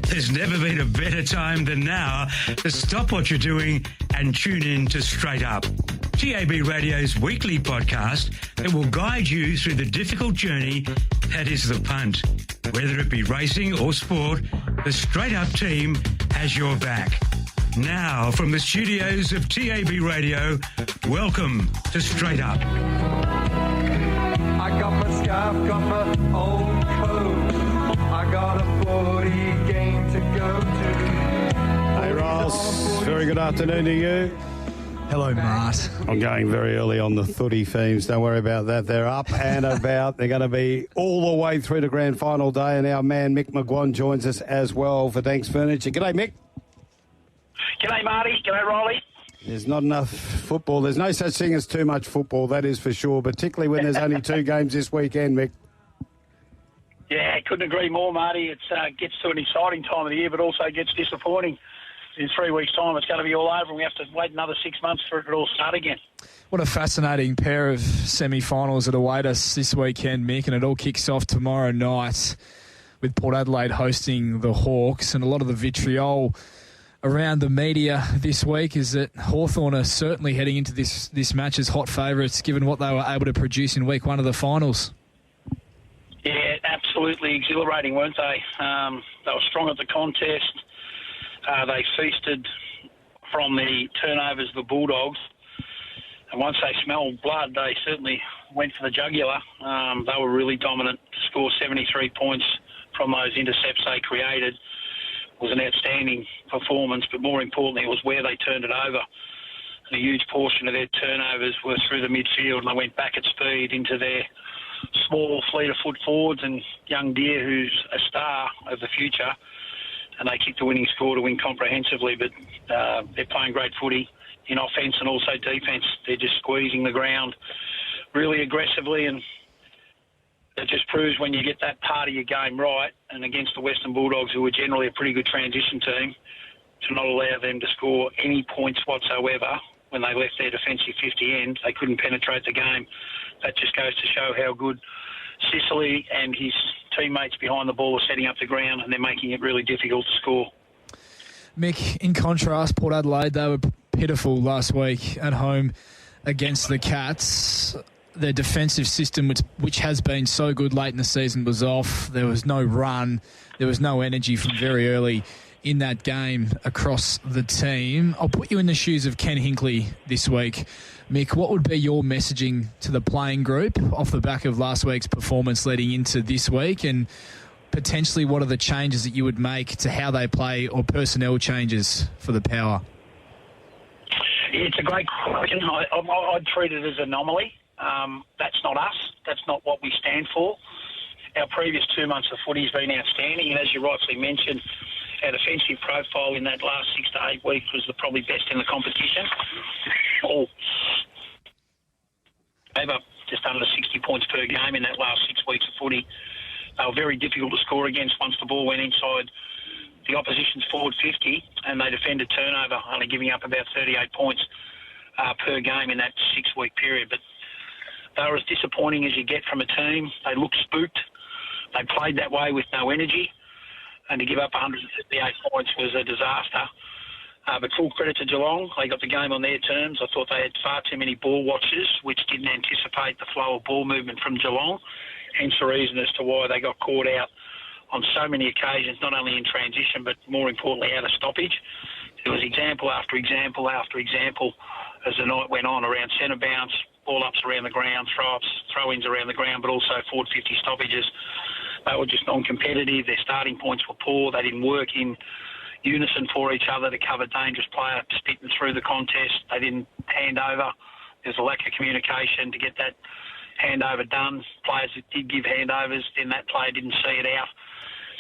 There's never been a better time than now to stop what you're doing and tune in to Straight Up, TAB Radio's weekly podcast that will guide you through the difficult journey that is the punt. Whether it be racing or sport, the Straight Up team has your back. Now, from the studios of TAB Radio, welcome to Straight Up. I got my scarf, got my old coat. I got a 40 game to go to. Hey, Ross. Very good afternoon to you. Hello, Mart. I'm going very early on the footy themes. Don't worry about that. They're up and about. They're going to be all the way through to grand final day. And our man, Micky McGuane, joins us as well for Dankz Furniture. G'day, Mick. G'day, Marty. G'day, Rylie. There's not enough football. There's no such thing as too much football, that is for sure, particularly when there's only 2 games this weekend, Mick. Yeah, couldn't agree more, Marty. It gets to an exciting time of the year, but also gets disappointing. In 3 weeks' time, it's going to be all over, and we have to wait another 6 months for it to all start again. What a fascinating pair of semi-finals that await us this weekend, Mick, and it all kicks off tomorrow night with Port Adelaide hosting the Hawks, and a lot of the vitriol around the media this week is that Hawthorn are certainly heading into this match as hot favourites, given what they were able to produce in week 1 of the finals. Yeah, absolutely exhilarating, weren't they? They were strong at the contest. They feasted from the turnovers of the Bulldogs. And once they smelled blood, they certainly went for the jugular. They were really dominant to score 73 points from those intercepts they created. It was an outstanding performance, but more importantly, it was where they turned it over. And a huge portion of their turnovers were through the midfield, and they went back at speed into their small fleet of foot forwards and young Deere, who's a star of the future. And they kicked the winning score to win comprehensively, but they're playing great footy in offence and also defence. They're just squeezing the ground really aggressively, and it just proves when you get that part of your game right, and against the Western Bulldogs, who are generally a pretty good transition team, to not allow them to score any points whatsoever when they left their defensive 50 end. They couldn't penetrate the game. That just goes to show how good Sicily and his teammates behind the ball are setting up the ground, and they're making it really difficult to score. Mick, in contrast, Port Adelaide, they were pitiful last week at home against the Cats. Their defensive system, which has been so good late in the season, was off. There was no run. There was no energy from very early in that game across the team. I'll put you in the shoes of Ken Hinkley this week. Mick, what would be your messaging to the playing group off the back of last week's performance leading into this week, and potentially what are the changes that you would make to how they play or personnel changes for the Power? It's a great question. I'd treat it as an anomaly. That's not us. That's not what we stand for. Our previous 2 months of footy has been outstanding, and as you rightly mentioned, our defensive profile in that last 6 to 8 weeks was probably best in the competition. Over just under 60 points per game in that last 6 weeks of footy. They were very difficult to score against once the ball went inside the opposition's forward 50, and they defended turnover, only giving up about 38 points per game in that 6-week period. But they were as disappointing as you get from a team. They looked spooked. They played that way with no energy, and to give up 158 points was a disaster. But full credit to Geelong. They got the game on their terms. I thought they had far too many ball watchers, which didn't anticipate the flow of ball movement from Geelong, hence the reason as to why they got caught out on so many occasions, not only in transition, but more importantly out of stoppage. There was example after example after example as the night went on around centre bounce, ball-ups around the ground, throw-ups, throw-ins around the ground, but also forward 50 stoppages. They were just non-competitive. Their starting points were poor. They didn't work in unison for each other to cover dangerous player spitting through the contest. They didn't hand over. There's a lack of communication to get that handover done. Players that did give handovers, then that player didn't see it out.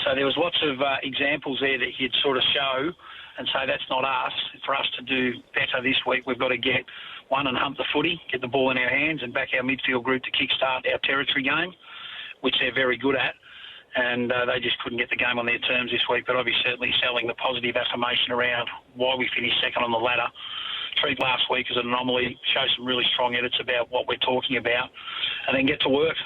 So there was lots of examples there that you'd sort of show and say that's not us. For us to do better this week, we've got to get one and hump the footy, get the ball in our hands and back our midfield group to kickstart our territory game, which they're very good at. And they just couldn't get the game on their terms this week. But I'll be certainly selling the positive affirmation around why we finished second on the ladder. Treat last week as an anomaly, show some really strong edits about what we're talking about, and then get to work.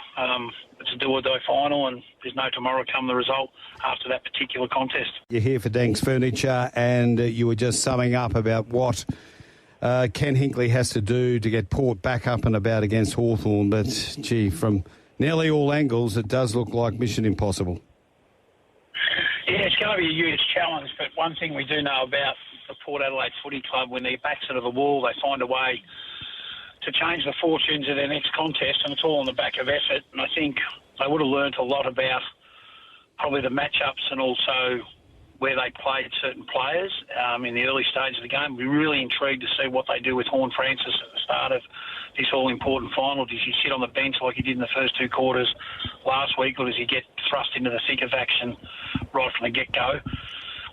it's a do-or-die final, and there's no tomorrow come the result after that particular contest. You're here for Dankz Furniture, and you were just summing up about what Ken Hinkley has to do to get Port back up and about against Hawthorn. But, gee, from nearly all angles, it does look like mission impossible. Yeah, it's going to be a huge challenge, but one thing we do know about the Port Adelaide Footy Club, when their backs are to the wall, they find a way to change the fortunes of their next contest, and it's all on the back of effort. And I think they would have learnt a lot about probably the matchups and also where they played certain players in the early stage of the game. We're really intrigued to see what they do with Horn Francis at the start of this all-important final. Does he sit on the bench like he did in the first two quarters last week, or does he get thrust into the thick of action right from the get-go?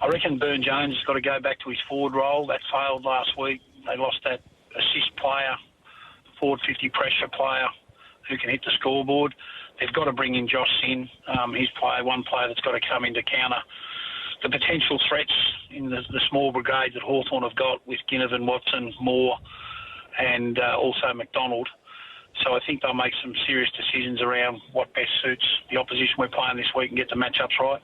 I reckon Burn Jones has got to go back to his forward role. That failed last week. They lost that assist player, forward 50 pressure player who can hit the scoreboard. They've got to bring in Josh Sin, his player, one player that's got to come in to counter the potential threats in the small brigade that Hawthorn have got with Ginnivan, Watson, Moore, and also McDonald. So I think they'll make some serious decisions around what best suits the opposition we're playing this week and get the matchups right.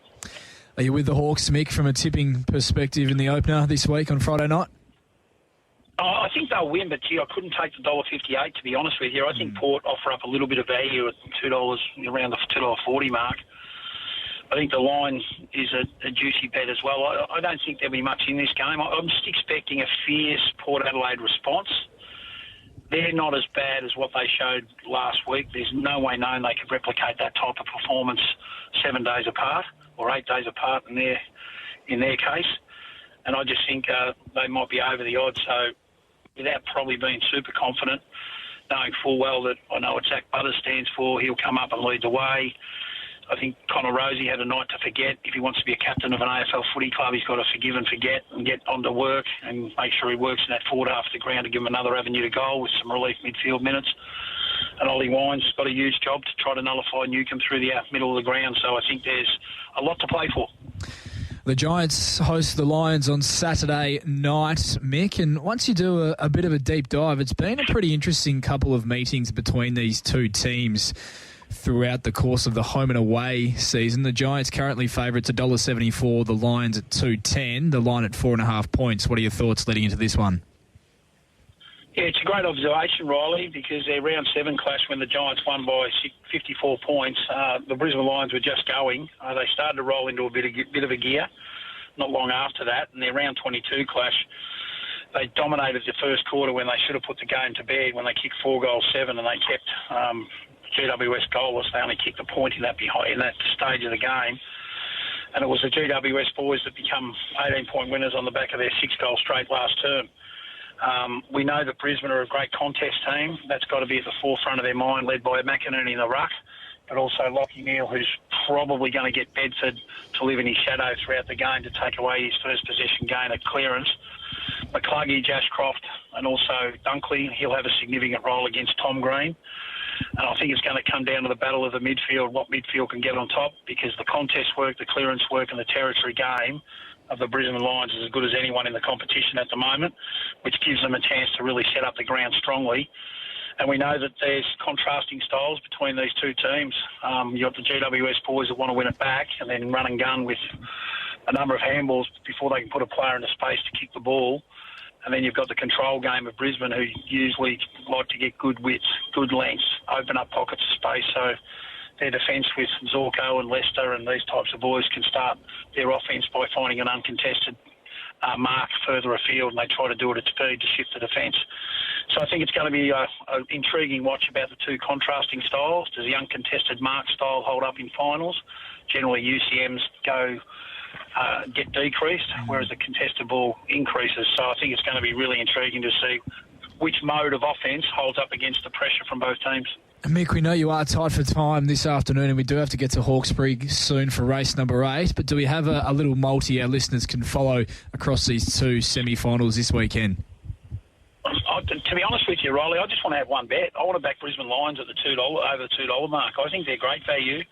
Are you with the Hawks, Mick, from a tipping perspective in the opener this week on Friday night? I think they'll win, but gee, I couldn't take the $1.58, to be honest with you. I think Port offer up a little bit of value at $2, around the $2.40 mark. I think the line is a juicy bet as well. I don't think there'll be much in this game. I'm just expecting a fierce Port Adelaide response. They're not as bad as what they showed last week. There's no way known they could replicate that type of performance 7 days apart or 8 days apart in their case. And I just think they might be over the odds. So without probably being super confident, knowing full well that I know what Zach Butters stands for, he'll come up and lead the way. I think Connor Rosie had a night to forget. If he wants to be a captain of an AFL footy club, he's got to forgive and forget and get on to work and make sure he works in that forward half of the ground to give him another avenue to goal with some relief midfield minutes. And Ollie Wine's got a huge job to try to nullify Newcombe through the middle of the ground. So I think there's a lot to play for. The Giants host the Lions on Saturday night, Mick, and once you do a bit of a deep dive, it's been a pretty interesting couple of meetings between these two teams throughout the course of the home and away season. The Giants currently favourites $1.74, the Lions at $2.10, the line at 4.5 points. What are your thoughts leading into this one? Yeah, it's a great observation, Riley, because their round 7 clash when the Giants won by 54 points, the Brisbane Lions were just going. They started to roll into a bit of a gear not long after that, and their round 22 clash, they dominated the first quarter when they should have put the game to bed when they kicked 4-7 and they kept GWS goalless. They only kicked a point in that stage of the game. And it was the GWS boys that become 18-point winners on the back of their 6-goal straight last term. We know that Brisbane are a great contest team. That's got to be at the forefront of their mind, led by McInerney in the ruck, but also Lachie Neale, who's probably going to get Bedford to live in his shadow throughout the game to take away his first possession gain at clearance. McCluggage, Ashcroft, and also Dunkley, he'll have a significant role against Tom Green. And I think it's going to come down to the battle of the midfield, what midfield can get on top, because the contest work, the clearance work and the territory game of the Brisbane Lions is as good as anyone in the competition at the moment, which gives them a chance to really set up the ground strongly. And we know that there's contrasting styles between these two teams. You've got the GWS boys that want to win it back and then run and gun with a number of handballs before they can put a player into space to kick the ball. And then you've got the control game of Brisbane, who usually like to get good widths, good lengths, open up pockets of space. So their defence with Zorko and Leicester and these types of boys can start their offence by finding an uncontested mark further afield, and they try to do it at speed to shift the defence. So I think it's going to be an intriguing watch about the two contrasting styles. Does the uncontested mark style hold up in finals? Generally, UCMs get decreased, whereas the contested ball increases. So I think it's going to be really intriguing to see which mode of offence holds up against the pressure from both teams. Mick, we know you are tight for time this afternoon, and we do have to get to Hawkesbury soon for race number 8, but do we have a little multi our listeners can follow across these two semi-finals this weekend? To be honest with you, Riley, I just want to have one bet. I want to back Brisbane Lions at the over the $2 mark. I think they're great value.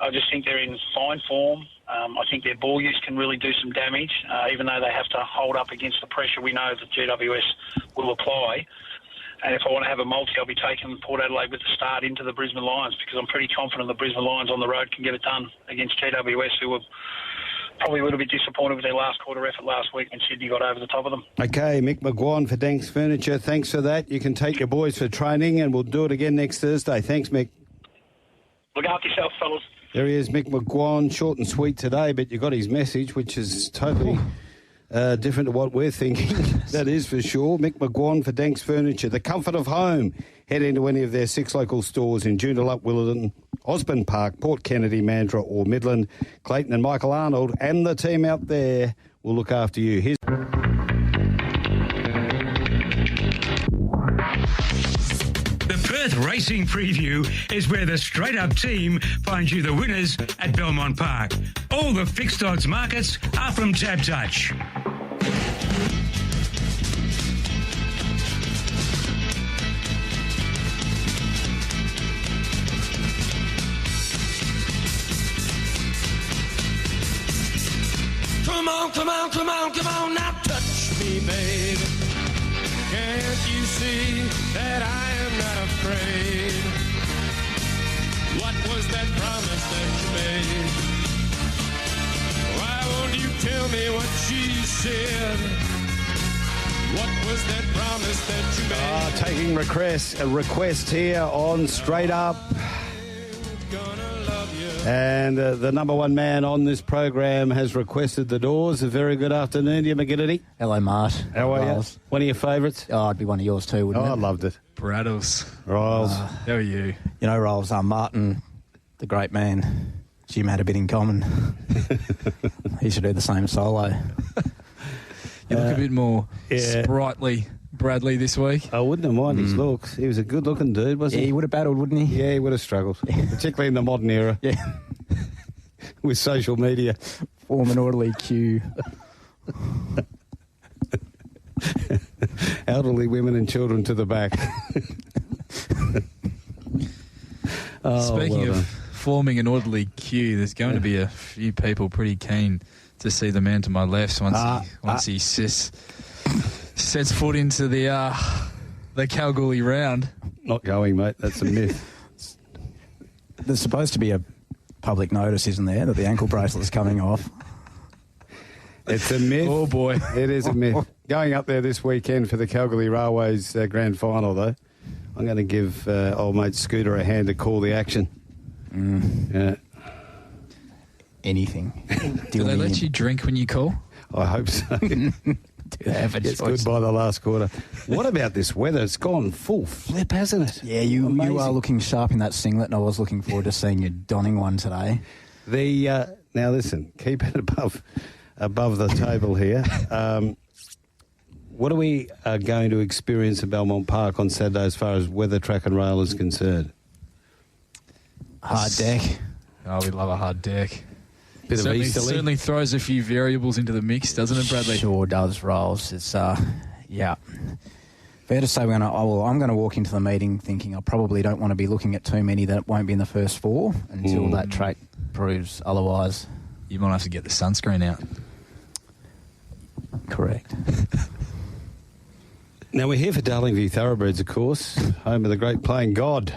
I just think they're in fine form. I think their ball use can really do some damage, even though they have to hold up against the pressure we know that GWS will apply. And if I want to have a multi, I'll be taking Port Adelaide with the start into the Brisbane Lions, because I'm pretty confident the Brisbane Lions on the road can get it done against GWS, who were probably a little bit disappointed with their last quarter effort last week when Sydney got over the top of them. Okay, Micky McGuane for Dankz Furniture. Thanks for that. You can take your boys for training, and we'll do it again next Thursday. Thanks, Mick. Look after yourself, fellas. There he is, Micky McGuane. Short and sweet today, but you got his message, which is totally different to what we're thinking. That is for sure. Micky McGuane for Dankz Furniture. The comfort of home. Head into any of their 6 local stores in Joondalup, Willardon, Osborne Park, Port Kennedy, Mandurah or Midland. Clayton and Michael Arnold and the team out there will look after you. Here's The Perth Racing Preview is where the Straight Up team finds you the winners at Belmont Park. All the fixed odds markets are from Tab Touch. Come on, come on, come on, come on, now touch me, baby. Can't you see that I am not afraid? What was that promise that you made? Why won't you tell me what she said? What was that promise that you made? taking a request here on Straight Up. And the number one man on this program has requested the Doors. A very good afternoon to you, McGinnity. Hello, Mart. How are you? One of your favourites? Oh, I'd be one of yours too, wouldn't it? I loved it. Braddles. Riles. How are you? You know, Riles, Martin, the great man, Jim had a bit in common. He should do the same solo. You look a bit more sprightly, Bradley, this week. I wouldn't have minded his looks. He was a good-looking dude, wasn't he? He would have battled, wouldn't he? Yeah, he would have struggled, particularly in the modern era. Yeah. With social media. Form an orderly queue. Elderly women and children to the back. Speaking of forming an orderly queue, there's going to be a few people pretty keen to see the man to my left once he sets foot into the Kalgoorlie round. Not going, mate. That's a myth. There's supposed to be a public notice, isn't there, that the ankle bracelet's coming off? It's a myth. Oh, boy. It is a myth. Going up there this weekend for the Kalgoorlie Railways grand final, though. I'm going to give old mate Scooter a hand to call the action. Yeah. Anything. Do they let you drink when you call? I hope so. It's good by the last quarter. What about this weather? It's gone full flip, hasn't it? Yeah, you are looking sharp in that singlet, and I was looking forward to seeing you donning one today. Now listen, keep it above the table here. What are we going to experience at Belmont Park on Saturday as far as weather, track and rail is concerned? Hard deck. Oh, we love a hard deck. Bit of easterly. Certainly throws a few variables into the mix, doesn't it, Bradley? Sure does, Rolls. It's yeah. Fair to say I'm going to walk into the meeting thinking I probably don't want to be looking at too many that won't be in the first four until that track proves otherwise. You might have to get the sunscreen out. Correct. Now we're here for Darlingview Thoroughbreds, of course, home of the great playing God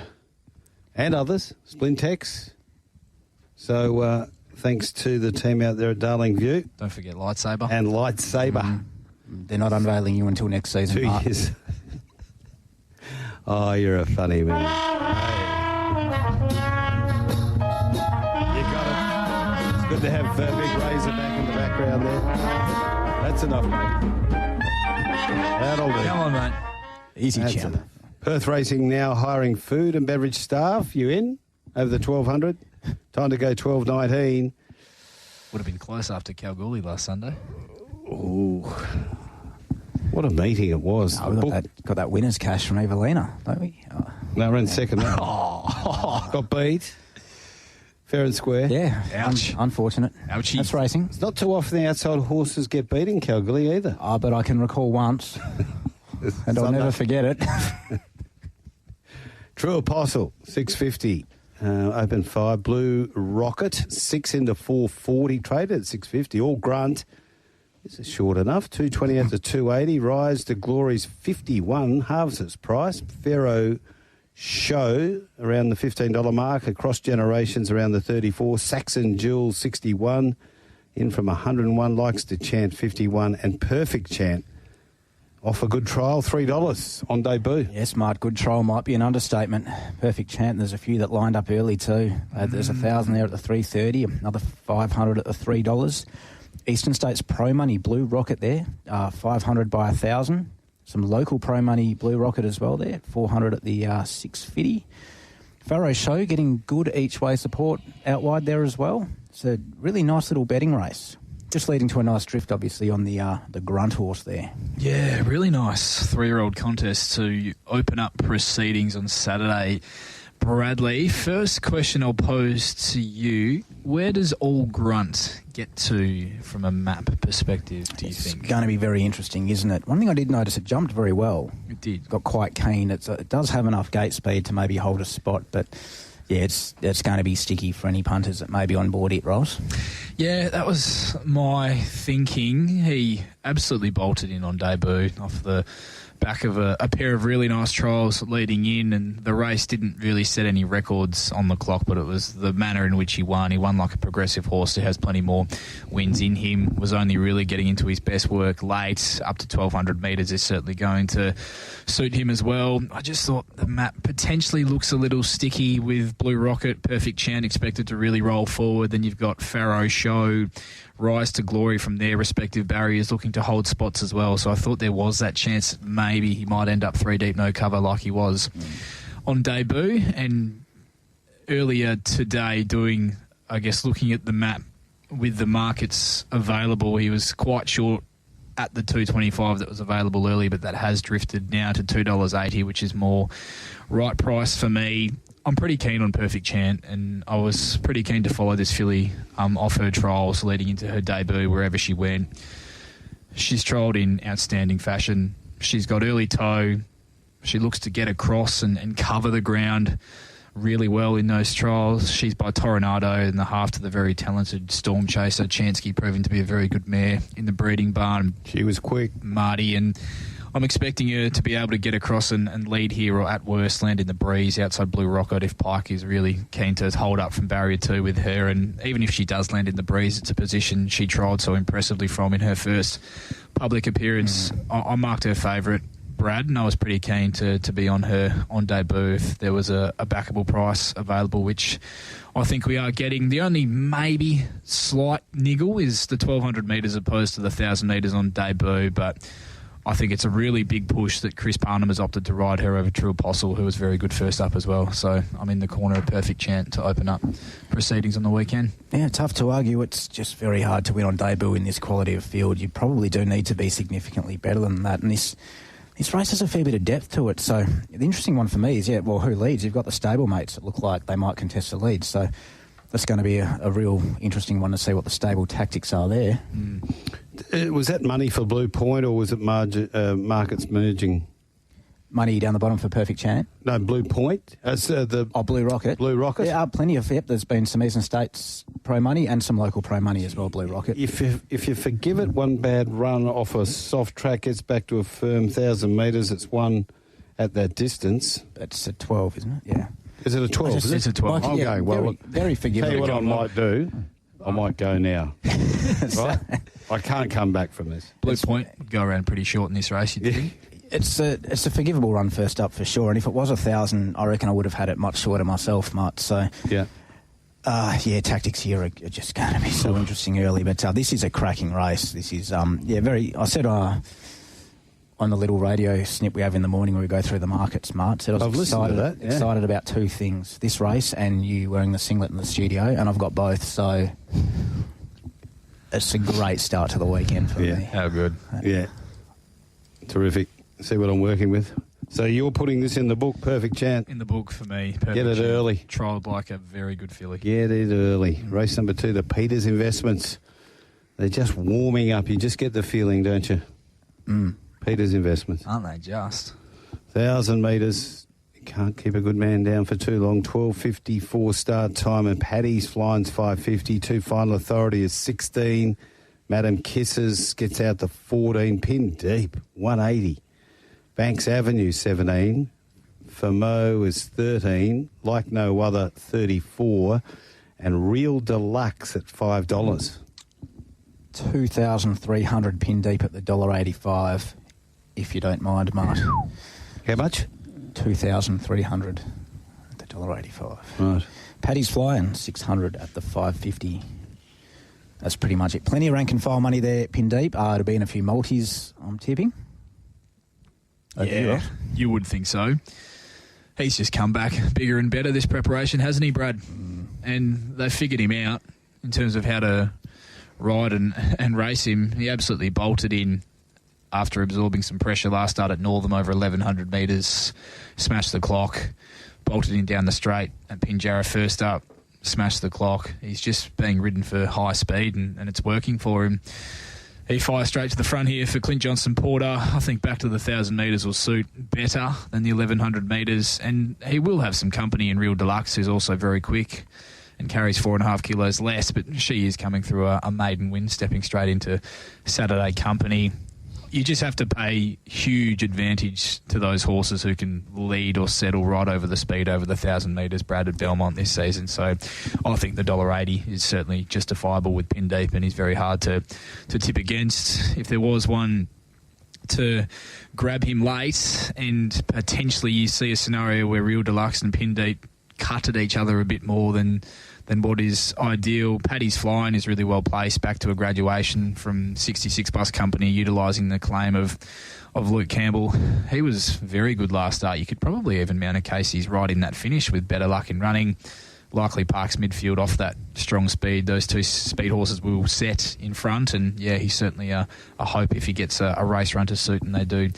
and others, Splintex. So thanks to the team out there at Darlingview. Don't forget Lightsaber. And Lightsaber. They're not unveiling you until next season. 2 years. Oh, you're a funny man. You got it. It's good to have Big Razor back in the background there. That's enough, mate. That'll do. Come on, mate. Easy That's champ. enough. Perth Racing now hiring food and beverage staff. You in? Over the 1,200? Time to go 12.19. Would have been close after Kalgoorlie last Sunday. Ooh. What a meeting it was. Oh, we got that winner's cash from Evelina, don't we? Oh. No, we're in second now. Got beat. Fair and square. Yeah. Ouch. Unfortunate. Ouchie. That's racing. It's not too often the outside horses get beat in Kalgoorlie either. Oh, but I can recall once, and I'll never forget it. True Apostle, 650. Open 5. Blue Rocket, 6 into 440. Traded at 650. All grunt. This is short enough. 220 out to 280. Rise to Glory's 51, halves its price. Pharaoh Show around the $15 mark. Across Generations around the 34. Saxon Jewel 61. In from 101. Likes to Chant 51. And Perfect Chant off a good trial, $3 on debut. Yes, Mart, good trial might be an understatement. Perfect Chant. There's a few that lined up early too. There's 1,000 there at the $3.30. Another 500 at the $3. Eastern States Pro Money Blue Rocket there, 500 by 1,000. Some local Pro Money Blue Rocket as well there, 400 at the 650. Pharaoh Show getting good each way support out wide there as well. It's a really nice little betting race. Just leading to a nice drift, obviously, on the grunt horse there. Yeah, really nice 3-year-old contest to open up proceedings on Saturday. Bradley, first question I'll pose to you. Where does All Grunt get to from a map perspective, do you think? It's going to be very interesting, isn't it? One thing I did notice, it jumped very well. It did. Got quite keen. It does have enough gate speed to maybe hold a spot, but yeah, it's going to be sticky for any punters that may be on board it, Ross. Yeah, that was my thinking. He absolutely bolted in on debut off the back of a pair of really nice trials leading in, and the race didn't really set any records on the clock, but it was the manner in which he won. He won like a progressive horse who has plenty more wins in him, was only really getting into his best work late. Up to 1,200 metres is certainly going to suit him as well. I just thought the map potentially looks a little sticky with Blue Rocket, Perfect Chant expected to really roll forward. Then you've got Pharaoh Show, Rise to Glory from their respective barriers looking to hold spots as well. So I thought there was that chance that maybe he might end up 3 deep, no cover like he was on debut. And earlier today looking at the map with the markets available, he was quite short at the $2.25 that was available early, but that has drifted now to $2.80, which is more right price for me. I'm pretty keen on Perfect Chant, and I was pretty keen to follow this filly off her trials leading into her debut wherever she went. She's trialled in outstanding fashion. She's got early toe. She looks to get across and cover the ground really well in those trials. She's by Toronado and the half to the very talented Storm Chaser. Chansky proving to be a very good mare in the breeding barn. She was quick. Marty, and I'm expecting her to be able to get across and lead here, or at worst land in the breeze outside Blue Rocket if Pike is really keen to hold up from barrier 2 with her. And even if she does land in the breeze, it's a position she trialled so impressively from in her first public appearance. I marked her favourite, Brad, and I was pretty keen to be on her on debut if there was a backable price available, which I think we are getting. The only maybe slight niggle is the 1,200 metres opposed to the 1,000 metres on debut, but I think it's a really big push that Chris Parnham has opted to ride her over True Apostle, who was very good first up as well. So I'm in the corner of Perfect Chant to open up proceedings on the weekend. Yeah, tough to argue. It's just very hard to win on debut in this quality of field. You probably do need to be significantly better than that. And this race has a fair bit of depth to it. So the interesting one for me is, who leads? You've got the stablemates that look like they might contest the lead. So that's going to be a real interesting one to see what the stable tactics are there. Was that money for Blue Point, or was it markets merging? Money down the bottom for Perfect Chant? No, Blue Point. Blue Rocket. Blue Rocket. There are plenty of there's been some Eastern States Pro Money and some local Pro Money as well, Blue Rocket. If you forgive it one bad run off a soft track, gets back to a firm 1,000 metres, it's won at that distance. It's a 12, isn't it? Yeah. Is it a 12? It's a 12. I'm going well. Very forgivable. Tell you what I might do. I might go now. Right? I can't come back from this. Blue Point go around pretty short in this race, you think? It's a forgivable run first up for sure, and if it was 1,000, I reckon I would have had it much shorter myself, Matt. So yeah, tactics here are just going to be so interesting early. But this is a cracking race. This is very. I said on the little radio snip we have in the morning where we go through the markets, Mart, said I was excited about two things: this race and you wearing the singlet in the studio, and I've got both. So it's a great start to the weekend for me. How good. Yeah. Terrific. See what I'm working with. So you're putting this in the book, Perfect Chant? In the book for me. Perfect Get it Chant. early. Trialled like a very good filly. Get it early. Race number 2, the Peters Investments. They're just warming up. You just get the feeling, don't you? Peters Investments. Aren't they just? 1,000 metres. You can't keep a good man down for too long. 12:54 start time, and Paddy's Flying's 5:50. 2 Final Authority is 16. Madam Kisses gets out the 14, pin deep, 180. Banks Avenue, 17. Famo is 13. Like No Other, 34. And Real Deluxe at $5. 2,300 pin deep at the $1.85, if you don't mind, Mart. How much? 2,300 at the $1.85. Right. Paddy's Flying, 600 at the $5.50. That's pretty much it. Plenty of rank and file money there, pin deep. There'll be in a few multis, I'm tipping. Yeah, you would think so. He's just come back bigger and better this preparation, hasn't he, Brad? And they figured him out in terms of how to ride and race him. He absolutely bolted in after absorbing some pressure last start at Northam over 1,100 metres, smashed the clock, bolted in down the straight at Pinjarra first up, smashed the clock. He's just being ridden for high speed and it's working for him. He fires straight to the front here for Clint Johnson-Porter. I think back to the 1,000 metres will suit better than the 1,100 metres. And he will have some company in Real Deluxe, who's also very quick and carries 4.5 kilos less. But she is coming through a maiden win, stepping straight into Saturday company. You just have to pay huge advantage to those horses who can lead or settle right over the speed over the 1,000 metres, Brad, at Belmont this season. So I think the $1.80 is certainly justifiable with pin deep and he's very hard to tip against. If there was one to grab him late and potentially you see a scenario where Real Deluxe and pin deep cut at each other a bit more than what is ideal. Paddy's Flying is really well placed back to a graduation from 66 Bus Company, utilising the claim of Luke Campbell. He was very good last start. You could probably even mount a case he's right in that finish with better luck in running. Likely parks midfield off that strong speed. Those two speed horses will set in front and yeah, he's certainly a hope if he gets a race run to suit and they do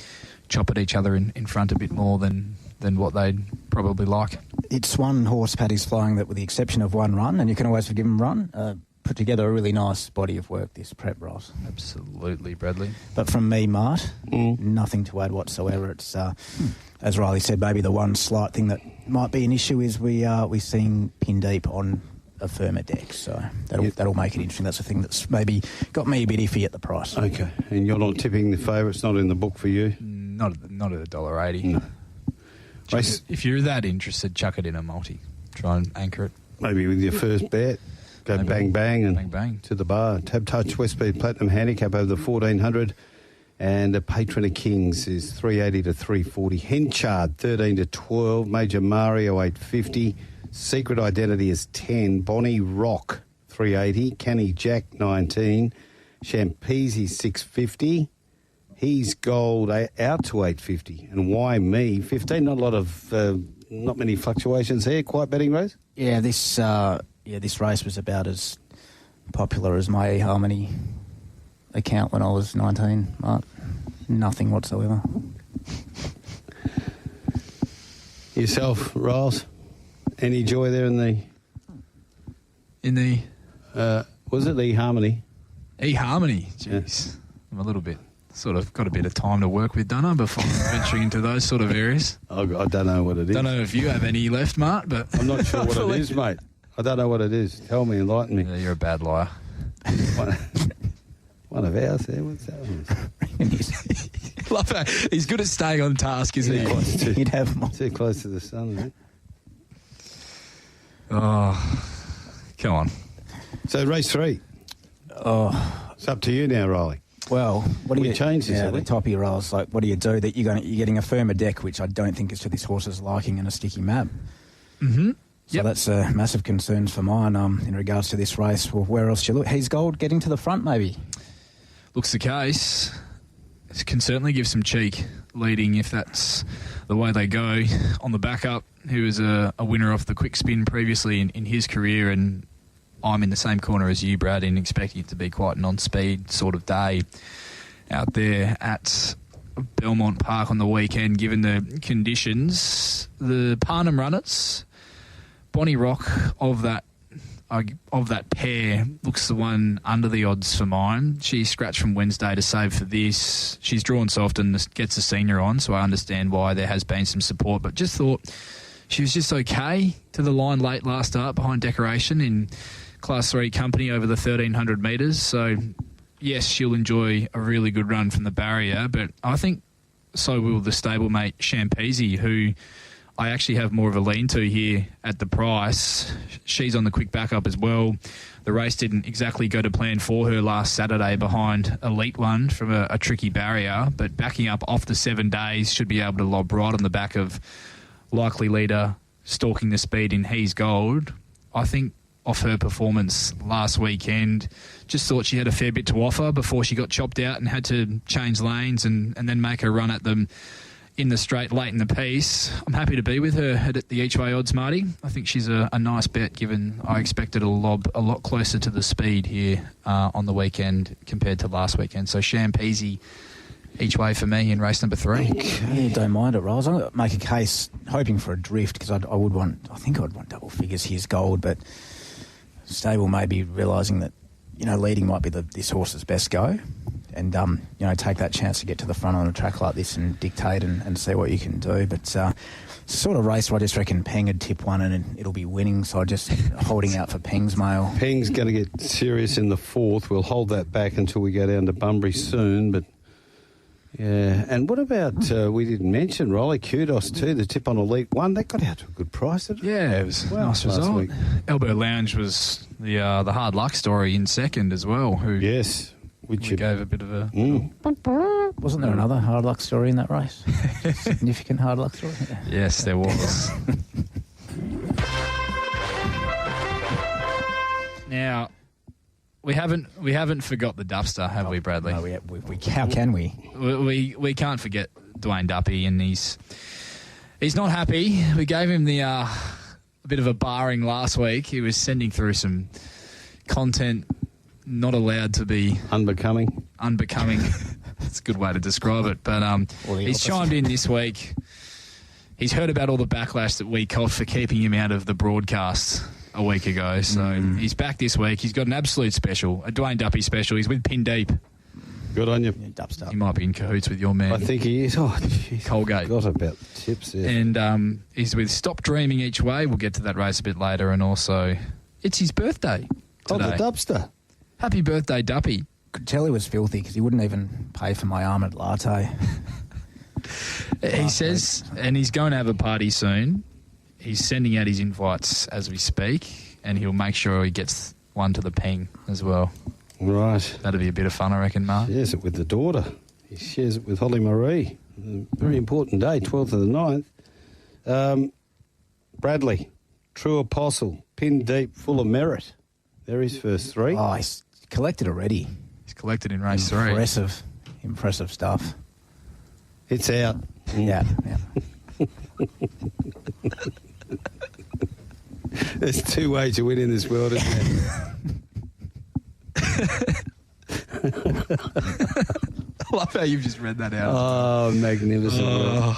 chop at each other in front a bit more than what they'd probably like. It's one horse, Paddy's Flying, that with the exception of one run, and you can always forgive him run, put together a really nice body of work, this prep, Ross. Absolutely, Bradley. But from me, Mart, nothing to add whatsoever. It's, as Riley said, maybe the one slight thing that might be an issue is we're seeing pin deep on a firmer deck, so that'll make it interesting. That's the thing that's maybe got me a bit iffy at the price. Okay, and you're not tipping the favourites, not in the book for you? Not at $1.80. No. If you're that interested, chuck it in a multi. Try and anchor it. Maybe with your first bet. Go bang, bang, and bang, bang. To the bar. Tab Touch Westbeat Platinum Handicap over the 1,400. And a Patron of Kings is 380 to 340. Henchard, 13 to 12. Major Mario, 850. Secret Identity is 10. Bonnie Rock, 380. Canny Jack, 19. Champese, 650. He's Gold out to 850, and Why Me 15. Not many fluctuations here. Quiet betting race. Yeah, this race was about as popular as my eHarmony account when I was 19. Mark, nothing whatsoever. Yourself, Riles, any joy there in the was it eHarmony? eHarmony, jeez, yeah. I'm a little bit. Sort of got a bit of time to work with, don't I, before venturing into those sort of areas. I don't know what it is. Don't know if you have any left, Mart, but I'm not sure what it is, mate. I don't know what it is. Tell me, enlighten me. Yeah, you're a bad liar. One of ours there. What's that one? Love that. He's good at staying on task, isn't he? He'd have more. Too close to the sun, isn't it? Oh, come on. So race 3. Oh, it's up to you now, Riley. Well, what do you change this? Yeah, the top of your rolls. Like, what do you do? That you're getting a firmer deck, which I don't think is to this horse's liking, and a sticky map. Mm-hmm. So that's a massive concern for mine in regards to this race. Well, where else do you look? He's Gold getting to the front, maybe. Looks the case. It can certainly give some cheek leading if that's the way they go. On the backup, who was a winner off the quick spin previously in his career, and I'm in the same corner as you, Brad, in expecting it to be quite an on-speed sort of day out there at Belmont Park on the weekend, given the conditions. The Parnham runners, Bonnie Rock of that pair looks the one under the odds for mine. She scratched from Wednesday to save for this. She's drawn soft and gets a senior on, so I understand why there has been some support, but just thought she was just okay to the line late last start behind Decoration in Class 3 company over the 1,300 metres, so yes, she'll enjoy a really good run from the barrier, but I think so will the stablemate Champese, who I actually have more of a lean-to here at the price. She's on the quick backup as well. The race didn't exactly go to plan for her last Saturday behind Elite One from a tricky barrier, but backing up off the 7 days should be able to lob right on the back of likely leader stalking the speed in He's Gold. I think off her performance last weekend, just thought she had a fair bit to offer before she got chopped out and had to change lanes and then make her run at them in the straight late in the piece. I'm happy to be with her at the each-way odds, Marty. I think she's a nice bet, given I expected a lob a lot closer to the speed here on the weekend compared to last weekend. So Champese each way for me in race number 3. Yeah, don't mind it, Rolls. I'm going to make a case, hoping for a drift, because I think I'd want double figures. Here's Gold, but stable may be realising that, leading might be this horse's best go. And, take that chance to get to the front on a track like this and dictate and see what you can do. But it's a sort of race where I just reckon Peng would tip one and it'll be winning. So I'm just holding out for Peng's mail. Peng's going to get serious in the 4th. We'll hold that back until we go down to Bunbury soon. But, yeah. And what about, we didn't mention, Riley, Kudos too, the tip on Elite One. That got out to a good price, didn't it? Yeah, it was a nice result. Week. Elbow Lounge was the hard luck story in second as well. Yes. Which we gave a bit of a... Wasn't there another hard luck story in that race? Significant hard luck story? Yes, there was. Now, we haven't forgot the Dupster, have we, Bradley? No, we how can we? We can't forget Dwayne Duppy, and he's not happy. We gave him a bit of a barring last week. He was sending through some content not allowed to be unbecoming. That's a good way to describe it. But he's chimed in this week. He's heard about all the backlash that we caught for keeping him out of the broadcast a week ago. So he's back this week. He's got an absolute special, a Dwayne Duppy special. He's with Pin Deep. Good on you. Yeah, he might be in cahoots with your man. I think he is. Oh, geez. Colgate. Got about the tips there. And he's with Stop Dreaming each way. We'll get to that race a bit later. And also, it's his birthday today. Oh, the Dupster. Happy birthday, Duppy. Could tell he was filthy because he wouldn't even pay for my almond latte. He says, and he's going to have a party soon. He's sending out his invites as we speak, and he'll make sure he gets one to the Peng as well. Right. That'll be a bit of fun, I reckon, Mark. He shares it with the daughter. He shares it with Holly Marie. A very important day, 12th of the 9th. Bradley, True Apostle, Pin Deep, Full of Merit. They're his first 3. Oh, he's collected already. He's collected in race 3. Impressive stuff. It's out. Yeah. There's 2 ways to win in this world, isn't there? I love how you've just read that out. Oh, magnificent.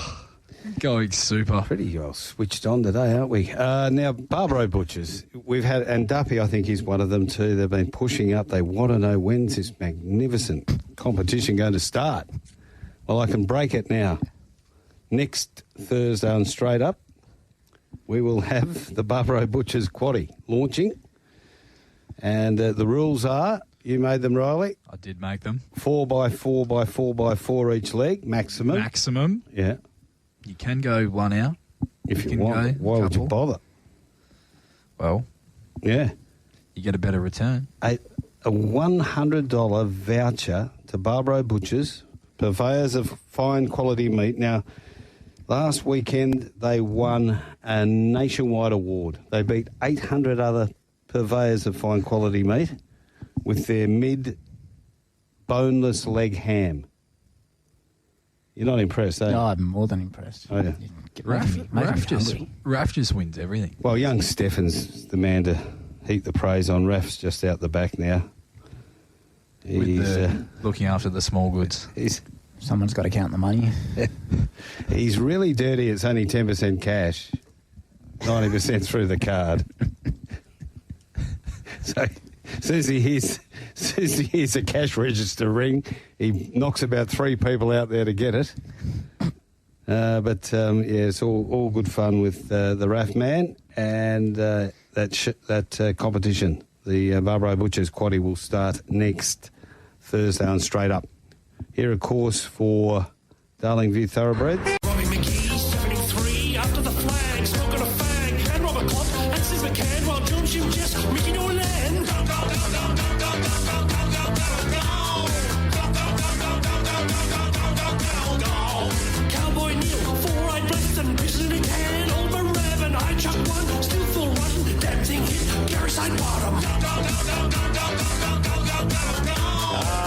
Going super. Pretty well switched on today, aren't we? Now, Barbaro Butchers, we've had, and Duppy, I think, is one of them too. They've been pushing up. They want to know when's this magnificent competition going to start. Well, I can break it now. Next Thursday on Straight Up, we will have the Barbaro Butchers Quaddie launching. And the rules are, you made them, Riley? I did make them. 4x4 by 4x4 each leg, maximum. Maximum. Yeah. You can go one out. If you want. Why would you bother? Well, yeah. You get a better return. A $100 voucher to Barbaro Butchers, purveyors of fine quality meat. Now, last weekend they won a nationwide award. They beat 800 other purveyors of fine quality meat with their mid-boneless leg ham. You're not impressed, eh? No, I'm more than impressed. Oh, yeah. Raf just wins everything. Well, young Stefan's the man to heap the praise on. Raf's just out the back now. He's looking after the small goods. Someone's got to count the money. He's really dirty. It's only 10% cash, 90% through the card. So as soon as he hears a cash register ring, he knocks about 3 people out there to get it. But it's all good fun with the RAF man and that competition. The Barbaro Butchers Quaddie will start next Thursday on Straight Up. Here, of course, for Darling View Thoroughbreds. Robbie McGee, 73, after the flag, smoking a fag, and Robert Klopp, and Sis McCann, while John Jim Jess, Mickey Nolan. Cowboy Neil, 4-eyed Preston, pissing in hand, old Maravan, I chuck one, still full run, damn thing hit, Gary side bottom.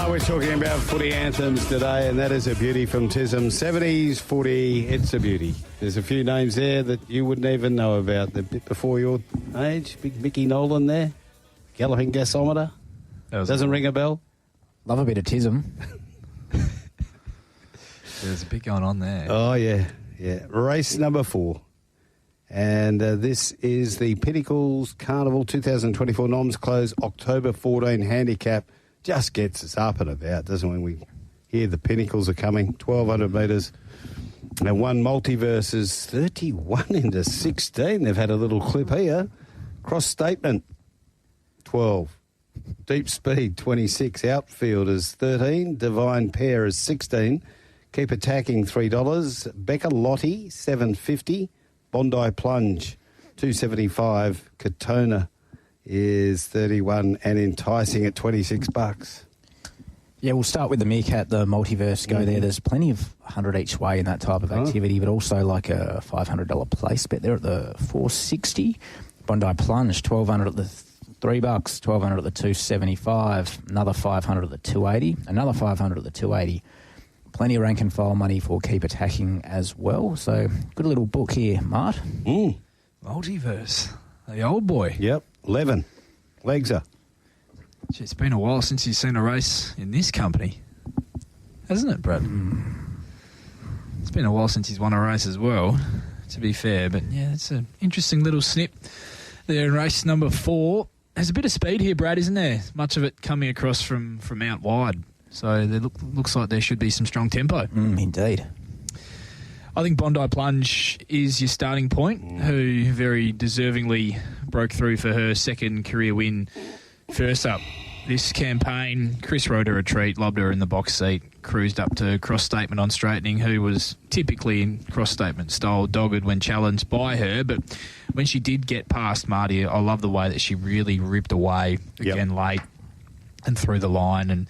We're talking about footy anthems today, and that is a beauty from Tism. 70s footy, it's a beauty. There's a few names there that you wouldn't even know about. They're a bit before your age. Big Mickey Nolan there. Galloping Gasometer. Doesn't ring a bell. Love a bit of Tism. There's a bit going on there. Oh, yeah. Race number 4. And this is the Pinnacles Carnival 2024 Noms Close October 14 handicap. Just gets us up and about, doesn't it, when we hear the Pinnacles are coming. 1,200 metres. And one multiverses 31 into 16. They've had a little clip here. Cross Statement 12. Deep Speed 26. Outfielders 13. Divine Pair is 16. Keep Attacking $3. Becca Lottie $7.50. Bondi Plunge $2.75. Katona is 31 and Enticing at $26. Yeah, we'll start with the Meerkat, the multiverse go there. There's plenty of 100 each way in that type of activity, but also like a $500 place bet there at the $4.60. Bondi Plunge, $1,200 at the $3, $1,200 at the $2.75, another $500 at the $2.80, another $500 at the $2.80. Plenty of rank and file money for Keep Attacking as well. So good little book here, Mart. Multiverse, the old boy. Yep, 11. Legs are. Gee, it's been a while since you've seen a race in this company, hasn't it, Brad? It's been a while since he's won a race as well, to be fair. But, yeah, it's an interesting little snip there in race number 4. There's a bit of speed here, Brad, isn't there? Much of it coming across from out wide. So there looks like there should be some strong tempo. Indeed. I think Bondi Plunge is your starting point, who very deservingly broke through for her second career win. First up this campaign, Chris rode her a treat, lobbed her in the box seat, cruised up to Cross Statement on straightening, who was typically in Cross Statement style, dogged when challenged by her. But when she did get past Marty, I love the way that she really ripped away again late and through the line. And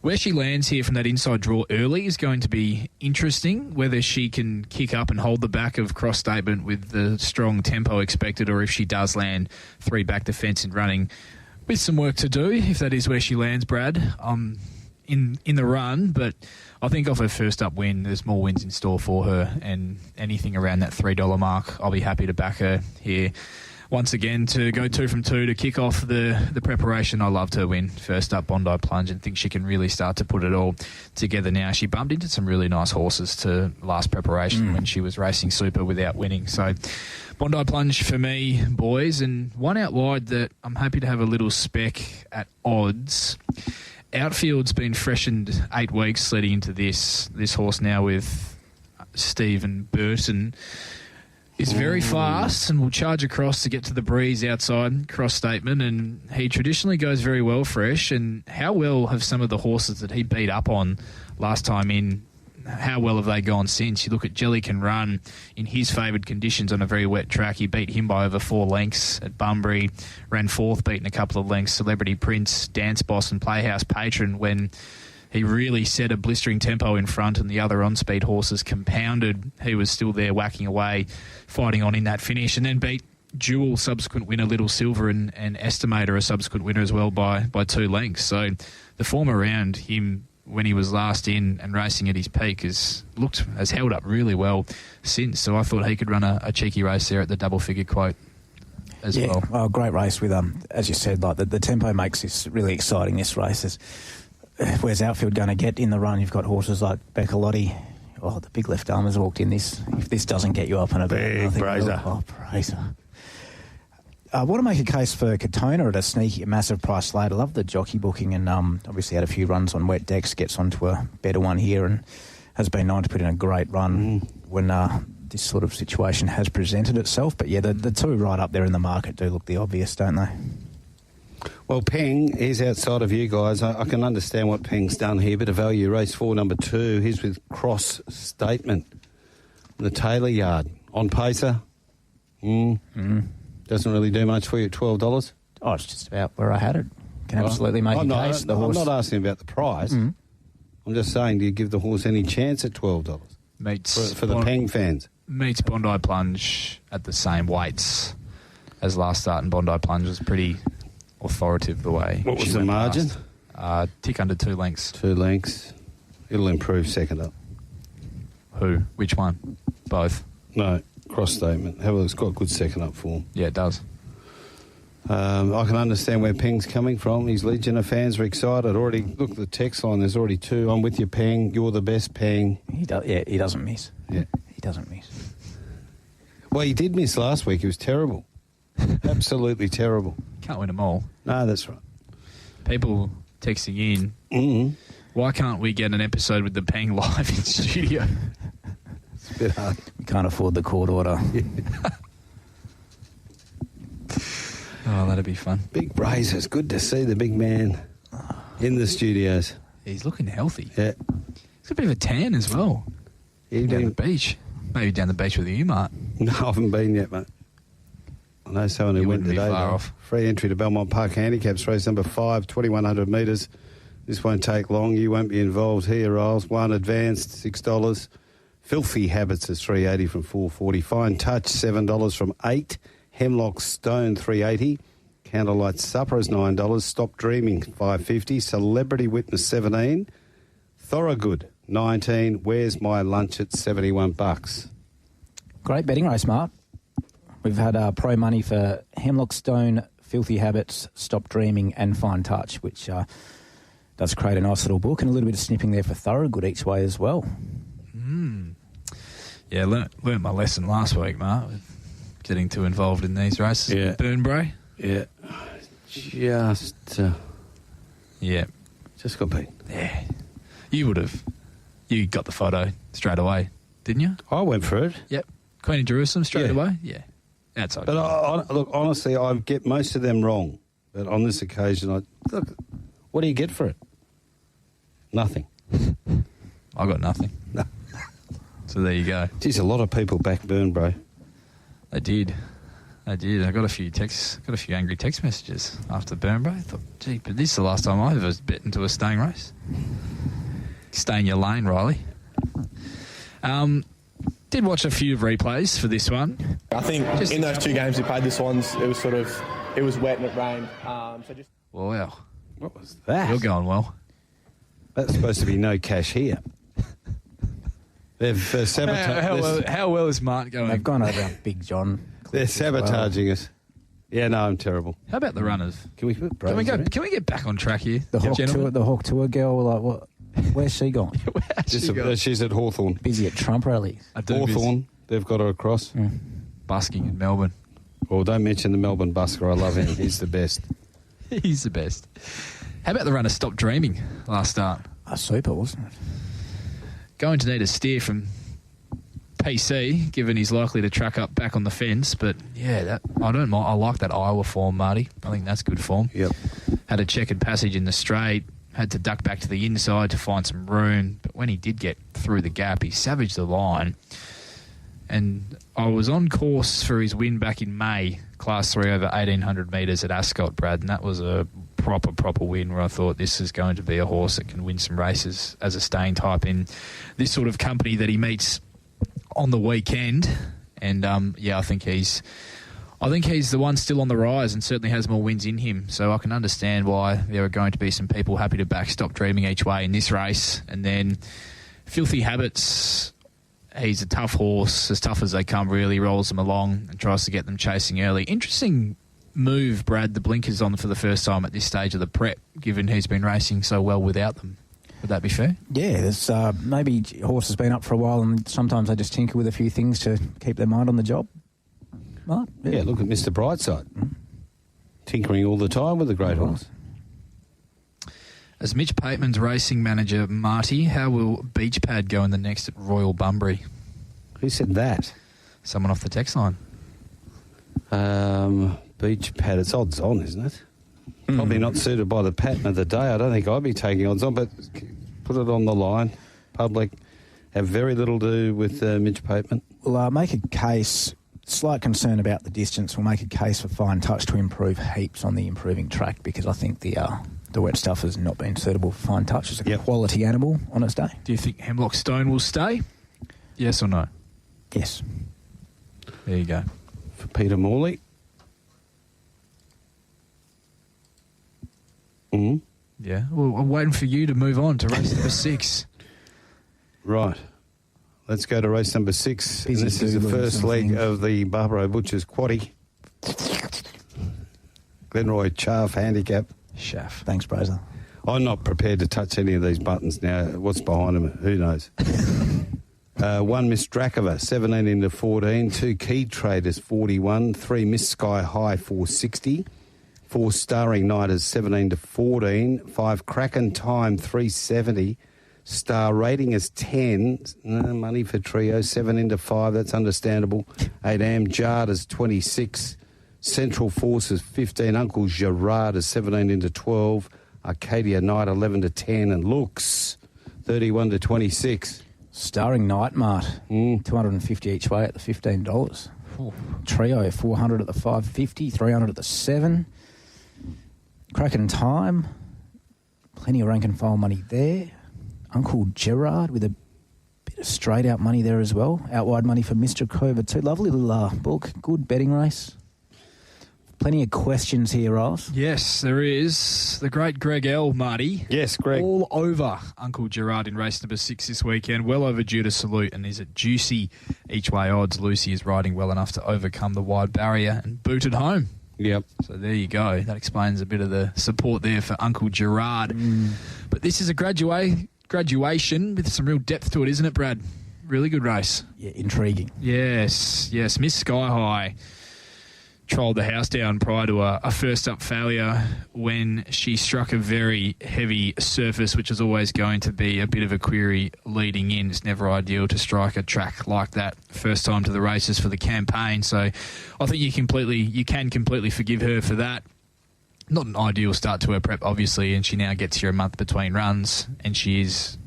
where she lands here from that inside draw early is going to be interesting, whether she can kick up and hold the back of Cross Statement with the strong tempo expected, or if she does land 3 back defence and running with some work to do, if that is where she lands, Brad, in the run. But I think off her first up win, there's more wins in store for her, and anything around that $3 mark, I'll be happy to back her here. Once again, to go 2 from 2 to kick off the preparation. I loved her win first up, Bondi Plunge, and think she can really start to put it all together now. She bumped into some really nice horses to last preparation when she was racing super without winning. So Bondi Plunge for me, boys. And one out wide that I'm happy to have a little spec at odds. Outfield's been freshened 8 weeks leading into this horse now with Stephen Burton. Is very fast and will charge across to get to the breeze outside Cross Statement, and he traditionally goes very well fresh. And how well have some of the horses that he beat up on last time in, how well have they gone since? You look at Jelly Can Run in his favoured conditions on a very wet track. He beat him by over 4 lengths at Bunbury, ran 4th, beaten a couple of lengths. Celebrity Prince, Dance Boss and Playhouse Patron when he really set a blistering tempo in front, and the other on-speed horses compounded. He was still there whacking away, fighting on in that finish, and then beat Jewel, subsequent winner, Little Silver, and Estimator, a subsequent winner as well by 2 lengths. So the form around him when he was last in and racing at his peak has held up really well since. So I thought he could run a cheeky race there at the double-figure quote as well. Oh, great race with, as you said, like the tempo makes this really exciting, this race. Where's Outfield going to get in the run? You've got horses like Becca Lottie. Oh, the big left armers walked in this. If this doesn't get you up and about, big Brazer. Brazer. I want to make a case for Katona at a massive price late. I love the jockey booking, and obviously had a few runs on wet decks, gets onto a better one here, and has been known to put in a great run when this sort of situation has presented itself. But yeah, the 2 right up there in the market do look the obvious, don't they? Well, Peng is outside of you guys. I can understand what Peng's done here. Bit of value. Race 4, number 2. He's with Cross Statement. The Taylor Yard. On pacer. Doesn't really do much for you at $12. Oh, it's just about where I had it. Can absolutely make a case. The horse. I'm not asking about the price. I'm just saying, do you give the horse any chance at $12? For the Peng fans. Meets Bondi Plunge at the same weights as last start, and Bondi Plunge was pretty authoritative the way. What was the margin? Tick under 2 lengths. 2 lengths. It'll improve second up. Who? Which one? Both? No, Cross Statement. It's got good second up form. Yeah, it does. I can understand where Peng's coming from. His legion of fans are excited. Already, look at the text line. There's already 2. I'm with you, Peng. You're the best, Peng. He doesn't miss. Yeah. He doesn't miss. Well, he did miss last week. He was terrible. Absolutely terrible. Can't win them all. No, that's right. People texting in, why can't we get an episode with the Peng live in studio? It's a bit hard. We can't afford the court order. Oh, that'd be fun. Big Brazers. Good to see the big man in the studios. He's looking healthy. Yeah. He's got a bit of a tan as well. Down the beach. Maybe down the beach with you, Mark. No, I haven't been yet, mate. I know someone who went today. Far off. Free entry to Belmont Park Handicaps, race number 5, 2,100 metres. This won't take long. You won't be involved here, Riles. 1 advanced, $6. Filthy Habits is $3.80 from $4.40. Fine Touch, $7 from $8. Hemlock Stone, $3.80. Candlelight Supper is $9. Stop Dreaming, $5.50. Celebrity Witness, $17. Thorogood, $19. Where's My Lunch at $71. Great betting race, Mark. We've had pro money for Hemlock Stone, Filthy Habits, Stop Dreaming and Fine Touch, which does create a nice little book, and a little bit of snipping there for Thorogood each way as well. Yeah, learnt my lesson last week, Mark, with getting too involved in these races. Yeah. Burnbrae? Yeah. Just got beat. Yeah. You would have. You got the photo straight away, didn't you? I went for it. Yep. Queen of Jerusalem straight away? Yeah. That's okay. But look, honestly, I get most of them wrong. But on this occasion, what do you get for it? Nothing. I got nothing. No. So there you go. Geez, a lot of people back Burnbrae. They did. I got a few angry text messages after Burnbrae. I thought, gee, but this is the last time I ever bet into a staying race. Stay in your lane, Rylie. Did watch a few replays for this one. I think in those 2 games we played this ones, it was wet and it rained. Wow. What was that? You're going well. That's supposed to be no cash here. They've sabotaged. How well is Mark going? They've gone over Big John. They're sabotaging us. Yeah, no, I'm terrible. How about the runners? Can we put Can we get back on track here? The Hawk Tour girl, like what? Where's she gone? She's at Hawthorn. Busy at Trump rallies. Hawthorn, they've got her across. Busking in Melbourne. Oh, don't mention the Melbourne busker. I love him. He's the best. He's the best. How about the runner Stop Dreaming last start? Super, wasn't it? Going to need a steer from PC, given he's likely to track up back on the fence. But yeah, I don't mind. I like that Iowa form, Marty. I think that's good form. Yep. Had a checkered passage in the straight. Had to duck back to the inside to find some room. But when he did get through the gap, he savaged the line. And I was on course for his win back in May, Class 3 over 1,800 metres at Ascot, Brad. And that was a proper win where I thought this is going to be a horse that can win some races as a staying type in this sort of company that he meets on the weekend. And, I think he's the one still on the rise and certainly has more wins in him. So I can understand why there are going to be some people happy to back Stop Dreaming each way in this race. And then Filthy Habits, he's a tough horse, as tough as they come, really rolls them along and tries to get them chasing early. Interesting move, Brad, the blinkers on for the first time at this stage of the prep, given he's been racing so well without them. Would that be fair? Yeah, there's maybe horse has been up for a while and sometimes they just tinker with a few things to keep their mind on the job. Right. Yeah, look at Mr. Brightside. Tinkering all the time with a great horse. As Mitch Pateman's racing manager, Marty, how will Beach Pad go in the next at Royal Bunbury? Who said that? Someone off the text line. Beach Pad, it's odds on, isn't it? Probably not suited by the pattern of the day. I don't think I'd be taking odds on, but put it on the line. Public have very little to do with Mitch Pateman. Well, I'll make a case, slight concern about the distance. We'll make a case for Fine Touch to improve heaps on the improving track because I think the wet stuff has not been suitable for Fine Touch. It's a quality animal on its day. Do you think Hemlock Stone will stay? Yes or no? Yes. There you go. For Peter Morley. Mm-hmm. Yeah. Well, I'm waiting for you to move on to race number 6. Right. Let's go to race number 6. And this is the first leg of the Barbaro Butchers Quaddie. Glenroy Chaff Handicap. Chaff. Thanks, Brazer. I'm not prepared to touch any of these buttons now. What's behind them? Who knows? 1 Miss Drakova, 17 into 14. 2 Key Traders, 41. 3 Miss Sky High, 460. 4 Starring Nighters, 17 to 14. 5 Kraken Time, 370. Star Rating is 10. Money for Trio, 7 into 5. That's understandable. 8 Am Jard is 26. Central Forces, 15. Uncle Gerard is 17 into 12. Arcadia Night, 11 to 10. And Looks, 31 to 26. Starring Night Mart, 250 each way at the $15. Ooh. Trio, 400 at the 550, 300 at the 7. Kraken Time, plenty of rank and file money there. Uncle Gerard with a bit of straight out money there as well. Out wide money for Mr. Cova too. Lovely little book, good betting race. Plenty of questions here, Ross. Yes, there is. The great Greg L, Marty. Yes, Greg. All over Uncle Gerard in race number 6 this weekend. Well overdue to salute, and is it juicy each way odds. Lucy is riding well enough to overcome the wide barrier and boot it home. Yep. So there you go. That explains a bit of the support there for Uncle Gerard. But this is a graduation with some real depth to it, isn't it, Brad? Really good race. Yeah, intriguing. Yes. Miss Sky High trolled the house down prior to a first-up failure when she struck a very heavy surface, which is always going to be a bit of a query leading in. It's never ideal to strike a track like that first time to the races for the campaign. So I think you can completely forgive her for that. Not an ideal start to her prep, obviously, and she now gets here a month between runs, and she is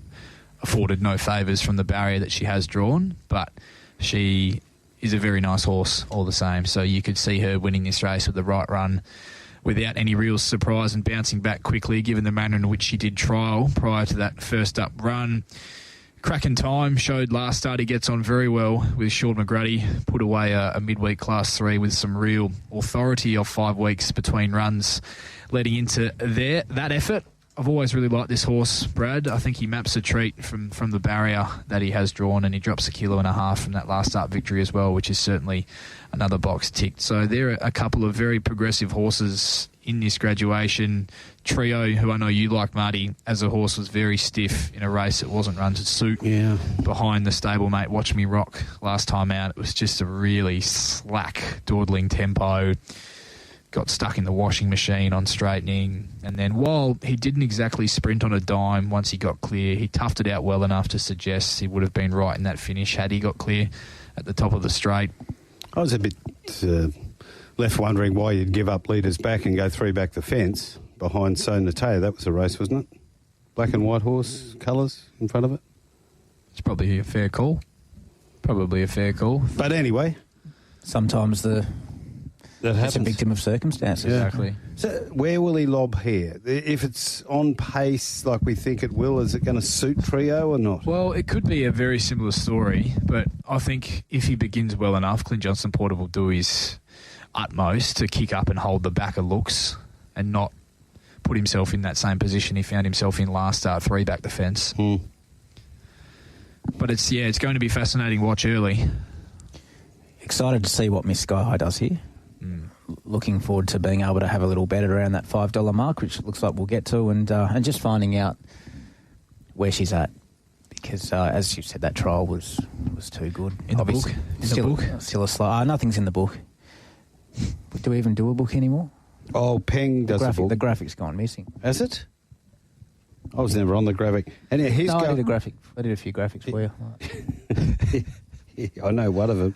afforded no favours from the barrier that she has drawn, but she is a very nice horse all the same. So you could see her winning this race with the right run without any real surprise and bouncing back quickly, given the manner in which she did trial prior to that first up run. Kraken Time showed last start he gets on very well with Sean McGrady, put away a midweek Class 3 with some real authority of 5 weeks between runs leading into that effort. I've always really liked this horse, Brad. I think he maps a treat from the barrier that he has drawn, and he drops 1.5 kilos from that last start victory as well, which is certainly another box ticked. So there are a couple of very progressive horses in this graduation. Trio, who I know you like, Marty, as a horse was very stiff in a race that wasn't run to suit behind the stablemate Watch Me Rock last time out. It was just a really slack, dawdling tempo. Got stuck in the washing machine on straightening, and then while he didn't exactly sprint on a dime once he got clear, he toughed it out well enough to suggest he would have been right in that finish had he got clear at the top of the straight. I was a bit left wondering why you'd give up leaders back and go 3 back the fence behind So Nateo. That was a race, wasn't it? Black and white horse colours in front of it. It's probably a fair call. But anyway, sometimes that happens. It's a victim of circumstances. Yeah. Exactly. So where will he lob here? If it's on pace like we think it will, is it going to suit Trio or not? Well, it could be a very similar story, but I think if he begins well enough, Clint Johnson-Porter will do his utmost to kick up and hold the back of Looks and not put himself in that same position he found himself in last start, 3 back the fence. But it's going to be fascinating watch early. Excited to see what Miss Sky High does here. Looking forward to being able to have a little bet around that $5 mark, which looks like we'll get to, and just finding out where she's at. Because, as you said, that trial was too good. In the book? Still a slow... nothing's in the book. Do we even do a book anymore? Oh, Peng does a book. The graphic's gone missing. Has it? I was never on the graphic. And I did a graphic. I did a few graphics for you. I know one of them.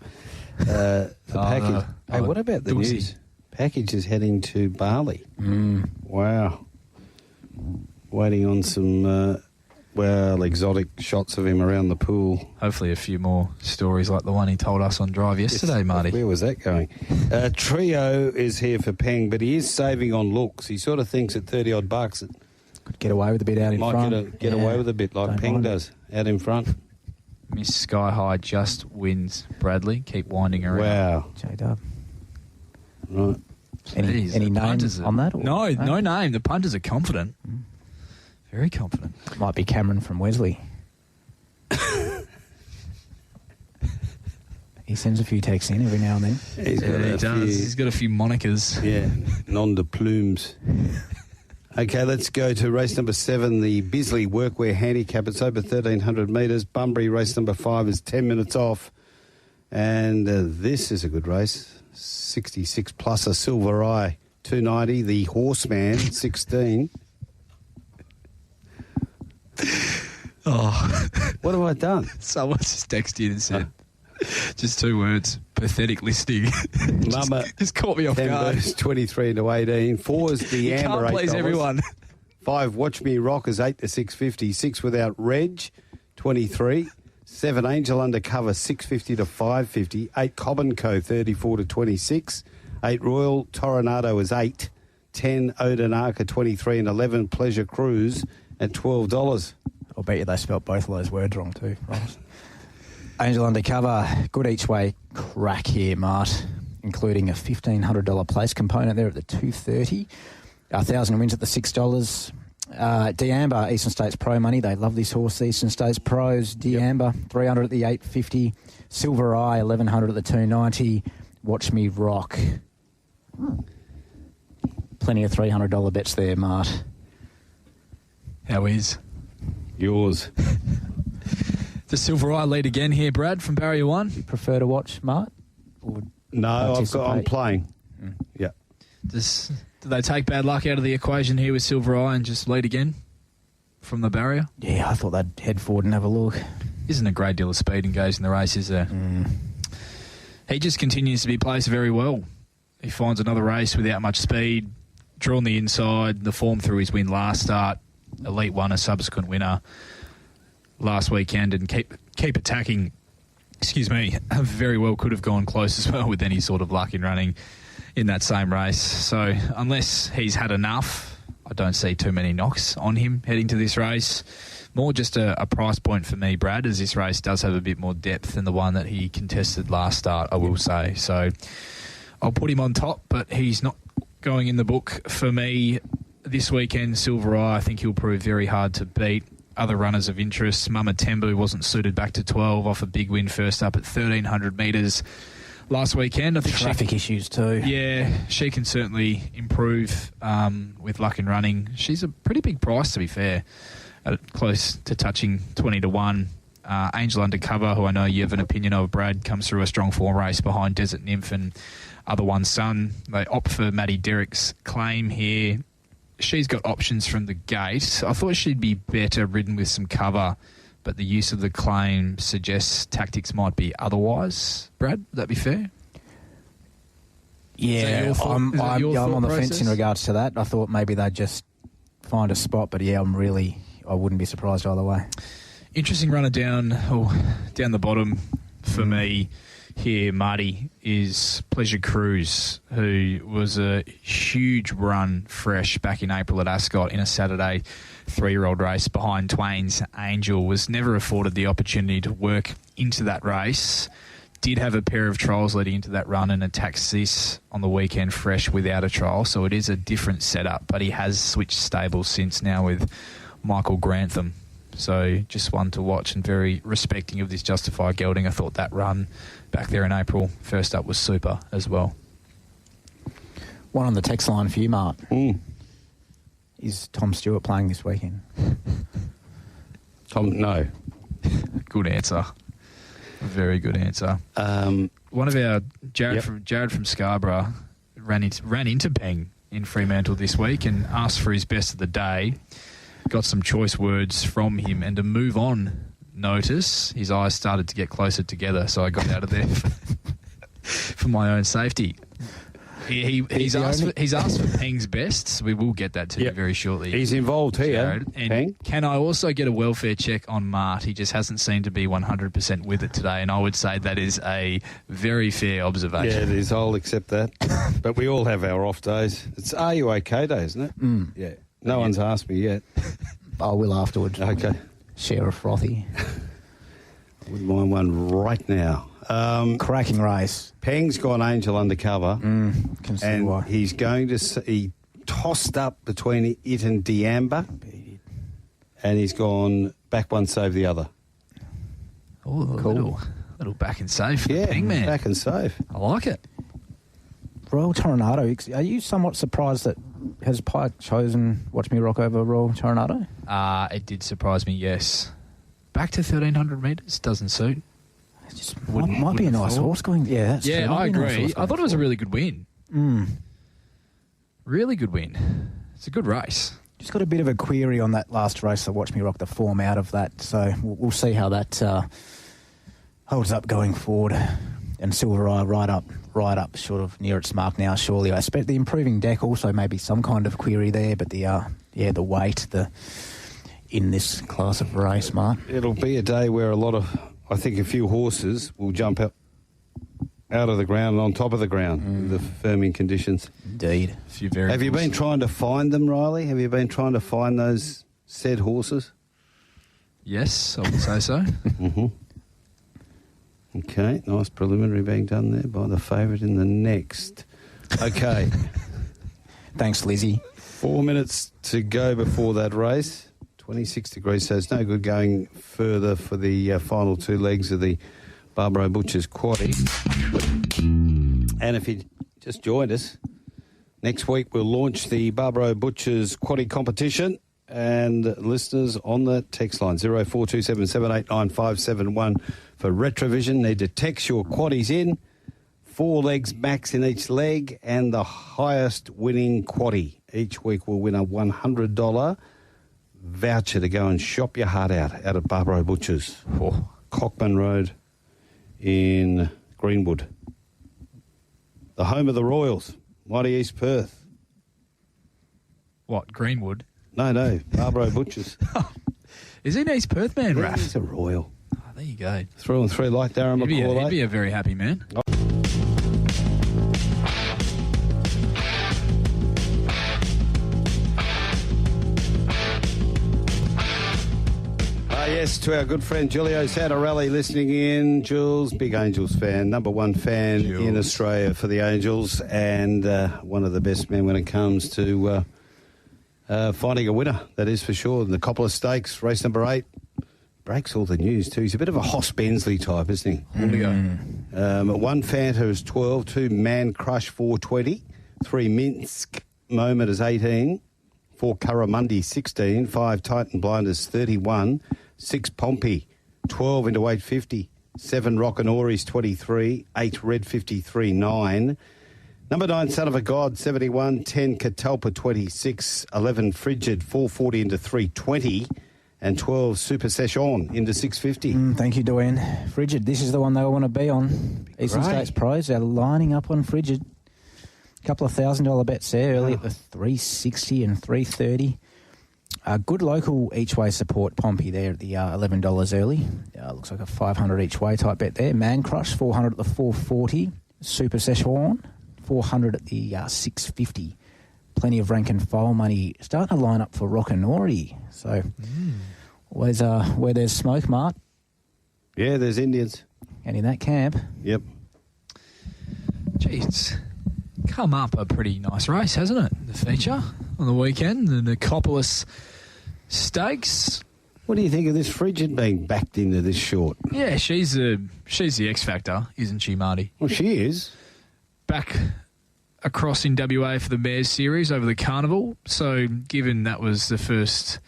The package. Hey, what about the news? Package is heading to Bali. Wow. Waiting on some, exotic shots of him around the pool. Hopefully a few more stories like the one he told us on Drive yesterday, Marty. Where was that going? Trio is here for Peng, but he is saving on looks. He sort of thinks at 30-odd bucks it could get away with a bit out in front. Might get away with a bit like Peng does, out in front. Miss Sky High just wins, Bradley. Keep winding around. Wow. J-Dub. Right. Any names on that? No name. The punters are confident. Very confident. Might be Cameron from Wesley. He sends a few texts in every now and then. He does. He's got a few monikers. Yeah, nom de plumes. Okay, let's go to race number 7, the Bisley Workwear Handicap. It's over 1,300 metres. Bunbury, race number 5, is 10 minutes off. And this is a good race. 66 plus a Silver Eye, 290. The Horseman, 16. Oh. What have I done? Someone just texted in and said, just 2 words, pathetic listing. Mama. just caught me off guard. 23 to 18. 4 is the You Amber, can't please $8. everyone. 5, Watch Me Rock is 8 to 650. 6 without Reg, 23. 7, Angel Undercover, 650 to 550. 8, Cobb & Co, 34 to 26. 8, Royal Toronado is 8. 10, Odinaka, 23. And 11, Pleasure Cruise at $12. I'll bet you they spelt both of those words wrong too. Right. Angel Undercover, good each way crack here, Mart, including a $1,500 place component there at the 230. 1,000 wins at the $6. D'Amber, Eastern States Pro money. They love this horse, Eastern States Pros. D'Amber, 300 at the 850. Silver Eye, 1,100 at the 290. Watch Me Rock. Plenty of $300 bets there, Mart. How is? Yours. The Silver Eye lead again here, Brad, from barrier 1. You prefer to watch, Mart? No, I'm playing. Yeah. Do they take bad luck out of the equation here with Silver Eye and just lead again from the barrier? Yeah, I thought they'd head forward and have a look. Isn't a great deal of speed engaged in the race, is there? He just continues to be placed very well. He finds another race without much speed, drawn the inside, the form through his win last start, Elite 1, a subsequent winner last weekend, and keep attacking. Excuse me, very well could have gone close as well with any sort of luck in running in that same race. So unless he's had enough, I don't see too many knocks on him heading to this race. More just a price point for me, Brad, as this race does have a bit more depth than the one that he contested last start, I will say. So I'll put him on top, but he's not going in the book for me this weekend. Silver Eye, I think he'll prove very hard to beat. Other runners of interest, Mama Tembu wasn't suited back to 12 off a big win first up at 1,300 metres last weekend. I think traffic issues too. Yeah, she can certainly improve with luck in running. She's a pretty big price, to be fair, at close to touching 20 to 1. Angel Undercover, who I know you have an opinion of, Brad, comes through a strong form race behind Desert Nymph and Other One Sun. They opt for Maddie Derrick's Claim here. She's got options from the gate. I thought she'd be better ridden with some cover, but the use of the Claim suggests tactics might be otherwise. Brad, would that be fair? Yeah, I'm on the fence in regards to that. I thought maybe they'd just find a spot, but yeah, I wouldn't be surprised either way. Interesting runner down the bottom for me here, Marty, is Pleasure Cruise, who was a huge run fresh back in April at Ascot in a Saturday 3-year-old race behind Twain's Angel. Was never afforded the opportunity to work into that race. Did have a pair of trials leading into that run and attacks this on the weekend fresh without a trial, so it is a different setup, but he has switched stables since now with Michael Grantham. So just one to watch and very respecting of this Justified Gelding. I thought that run back there in April, first up, was super as well. One on the text line for you, Mart. Is Tom Stewart playing this weekend? No. Good answer. Very good answer. One of our Jared from Scarborough ran into Peng in Fremantle this week and asked for his best of the day. Got some choice words from him, and to move on notice, his eyes started to get closer together, so I got out of there for my own safety. He's asked for Peng's best. So we will get that to you very shortly. He's involved here. Jared. And Peng? Can I also get a welfare check on Mart? He just hasn't seemed to be 100% with it today, and I would say that is a very fair observation. Yeah, it is. I'll accept that. But we all have our off days. It's Are You OK Day, isn't it? Mm. Yeah. No one's asked me yet. I will afterwards. Okay. Share a frothy. Wouldn't mind one right now. Cracking race. Peng's gone Angel undercover. Can see And why. he's going to he tossed up between it and Diamba. And he's gone back one, save the other. Oh, Cool. little back and safe for Yeah, Peng, man. back and safe. I like it. Royal Tornado, are you somewhat surprised that has Pike chosen Watch Me Rock over Royal Tornado? It did surprise me, yes. Back to 1,300 metres doesn't suit. It just might be a nice horse going. Yeah, that's Yeah, true. I Might be a nice agree. horse I thought it was a really good win. Mm. Really good win. It's a good race. Just got a bit of a query on that last race, the Watch Me Rock, the form out of that. So we'll see how that holds up going forward. And Silver Eye right up, sort of near its mark now, surely. I expect the improving deck also maybe some kind of query there, but the weight, in this class of race, Mark. It'll be a day where I think a few horses will jump out of the ground and on top of the ground with the firming conditions. Indeed. Have you been trying to find them, Riley? Have you been trying to find those said horses? Yes, I would say so. Mm-hmm. Okay, nice preliminary being done there by the favourite in the next. Okay. Thanks, Lizzie. 4 minutes to go before that race. 26 degrees, so it's no good going further for the final two legs of the Barbaro Butchers Quaddie. And if you just joined us, next week we'll launch the Barbaro Butchers Quaddie competition. And listeners on the text line 0427 789 571 for Retrovision. Need to text your quaddies in. 4 legs max in each leg, and the highest winning quaddie each week will win a $100 voucher to go and shop your heart out at Barbaro Butchers, Cockburn Road in Greenwood. The home of the Royals, mighty East Perth. What, Greenwood? No, Barbaro Butchers. Is he an East Perth man, Yeah, Raph? he's a Royal. Oh, there you go. Through and through like Darren McCall. He'd be a very happy man. Yes, to our good friend Julio Santarelli listening in. Jules, big Angels fan, number one fan in Australia for the Angels, and one of the best men when it comes to finding a winner, that is for sure. The Nicopolis Stakes, race number 8. Breaks all the news too. He's a bit of a Hoss Bensley type, isn't he? One Fanta is 12, 2 Man Crush 420, 3 Minsk Moment is 18, 4 Curramundi 16, 5 Titan Blinders 31, 6 Pompey 12 into 850, 7 Rockanoris 23, 8 Red 53 9. Number 9, Son of a God, 71, 10 Catalpa 26, 11 Frigid 440 into 320, and 12 Super Session into 650. Thank you, Dwayne. Frigid, this is the one they want to be on. Eastern States Pros, they're lining up on Frigid. A couple of $1,000 bets there early at the 360 and 330. Good local each way support, Pompey there at the $11 early. Looks like a 500 each way type bet there. Man Crush 400 at the 440. Super Session 400 at the 650. Plenty of rank and file money starting to line up for Rockanory. So always where there's smoke, Mart. Yeah, there's Indians. And in that camp. Yep. Jeez, come up a pretty nice race, hasn't it? The feature on the weekend, the Nicopolis Stakes. What do you think of this Frigid being backed into this short? Yeah, she's the X factor, isn't she, Marty? Well, she is. Back across in WA for the Bears series over the carnival. So given that was the first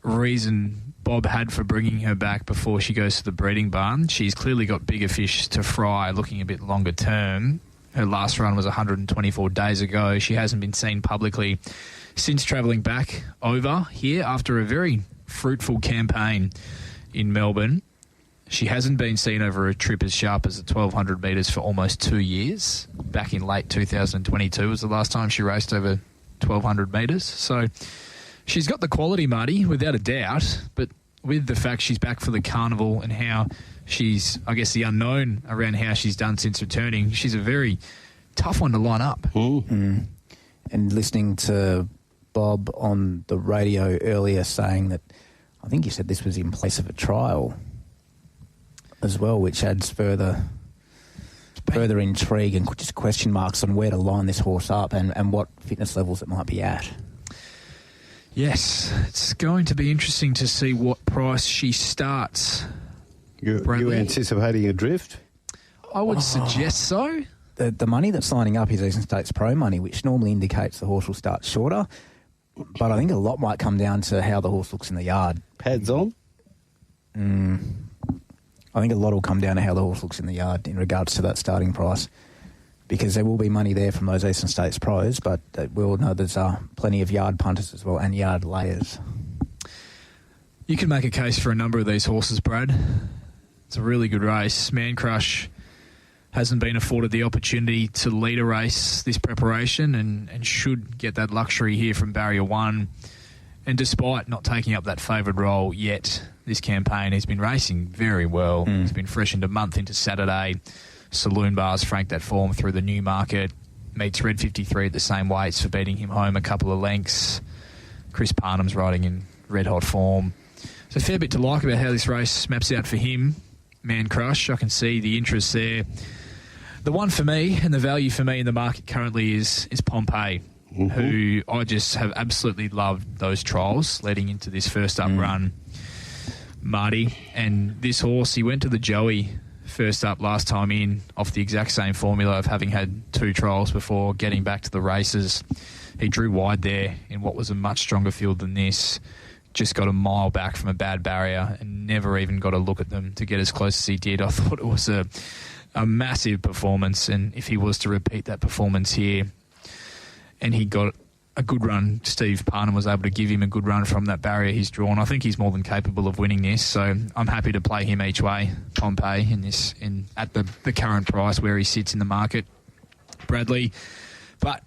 reason Bob had for bringing her back before she goes to the breeding barn, she's clearly got bigger fish to fry looking a bit longer term. Her last run was 124 days ago. She hasn't been seen publicly since travelling back over here after a very fruitful campaign in Melbourne. She hasn't been seen over a trip as sharp as the 1,200 metres for almost 2 years. Back in late 2022 was the last time she raced over 1,200 metres. So she's got the quality, Marty, without a doubt. But with the fact she's back for the carnival and how she's, I guess, the unknown around how she's done since returning, she's a very tough one to line up. Mm. And listening to Bob on the radio earlier saying that, I think you said this was in place of a trial as well, which adds further intrigue and just question marks on where to line this horse up and what fitness levels it might be at. Yes, it's going to be interesting to see what price she starts. You anticipating a drift? I would suggest so. The money that's lining up is Eastern States Pro money, which normally indicates the horse will start shorter. But I think a lot might come down to how the horse looks in the yard. Pads on? I think a lot will come down to how the horse looks in the yard in regards to that starting price, because there will be money there from those Eastern States Pros, but we all know there's plenty of yard punters as well and yard layers. You can make a case for a number of these horses, Brad. It's a really good race. Man Crush hasn't been afforded the opportunity to lead a race this preparation and should get that luxury here from Barrier 1. And despite not taking up that favoured role yet this campaign, he's been racing very well. He's been freshened a month into Saturday. Saloon Bars franked that form through the Newmarket. Meets Red 53 at the same weights for beating him home a couple of lengths. Chris Parnham's riding in red-hot form. So a fair bit to like about how this race maps out for him. Man Crush, I can see the interest there. The one for me and the value for me in the market currently is Pompeii, who I just have absolutely loved those trials leading into this first up run, Marty. And this horse, he went to the Joey first up last time in off the exact same formula of having had 2 trials before getting back to the races. He drew wide there in what was a much stronger field than this. Just got a mile back from a bad barrier and never even got a look at them to get as close as he did. I thought it was a massive performance, and if he was to repeat that performance here and he got a good run, Steve Parnham was able to give him a good run from that barrier he's drawn, I think he's more than capable of winning this. So I'm happy to play him each way, Pompeii, at the current price where he sits in the market, Bradley. But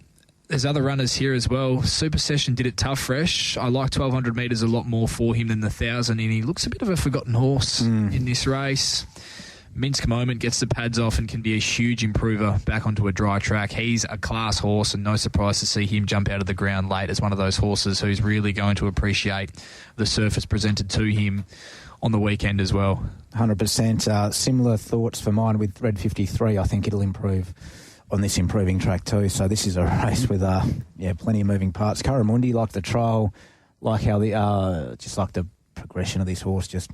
there's other runners here as well. Super Session did it tough, fresh. I like 1,200 metres a lot more for him than the 1,000, and he looks a bit of a forgotten horse in this race. Minsk Moment gets the pads off and can be a huge improver back onto a dry track. He's a class horse, and no surprise to see him jump out of the ground late as one of those horses who's really going to appreciate the surface presented to him on the weekend as well. 100%. Similar thoughts for mine with Red 53. I think it'll improve on this improving track too. So this is a race with plenty of moving parts. Curramundi, like the trial, like how just like the progression of this horse, just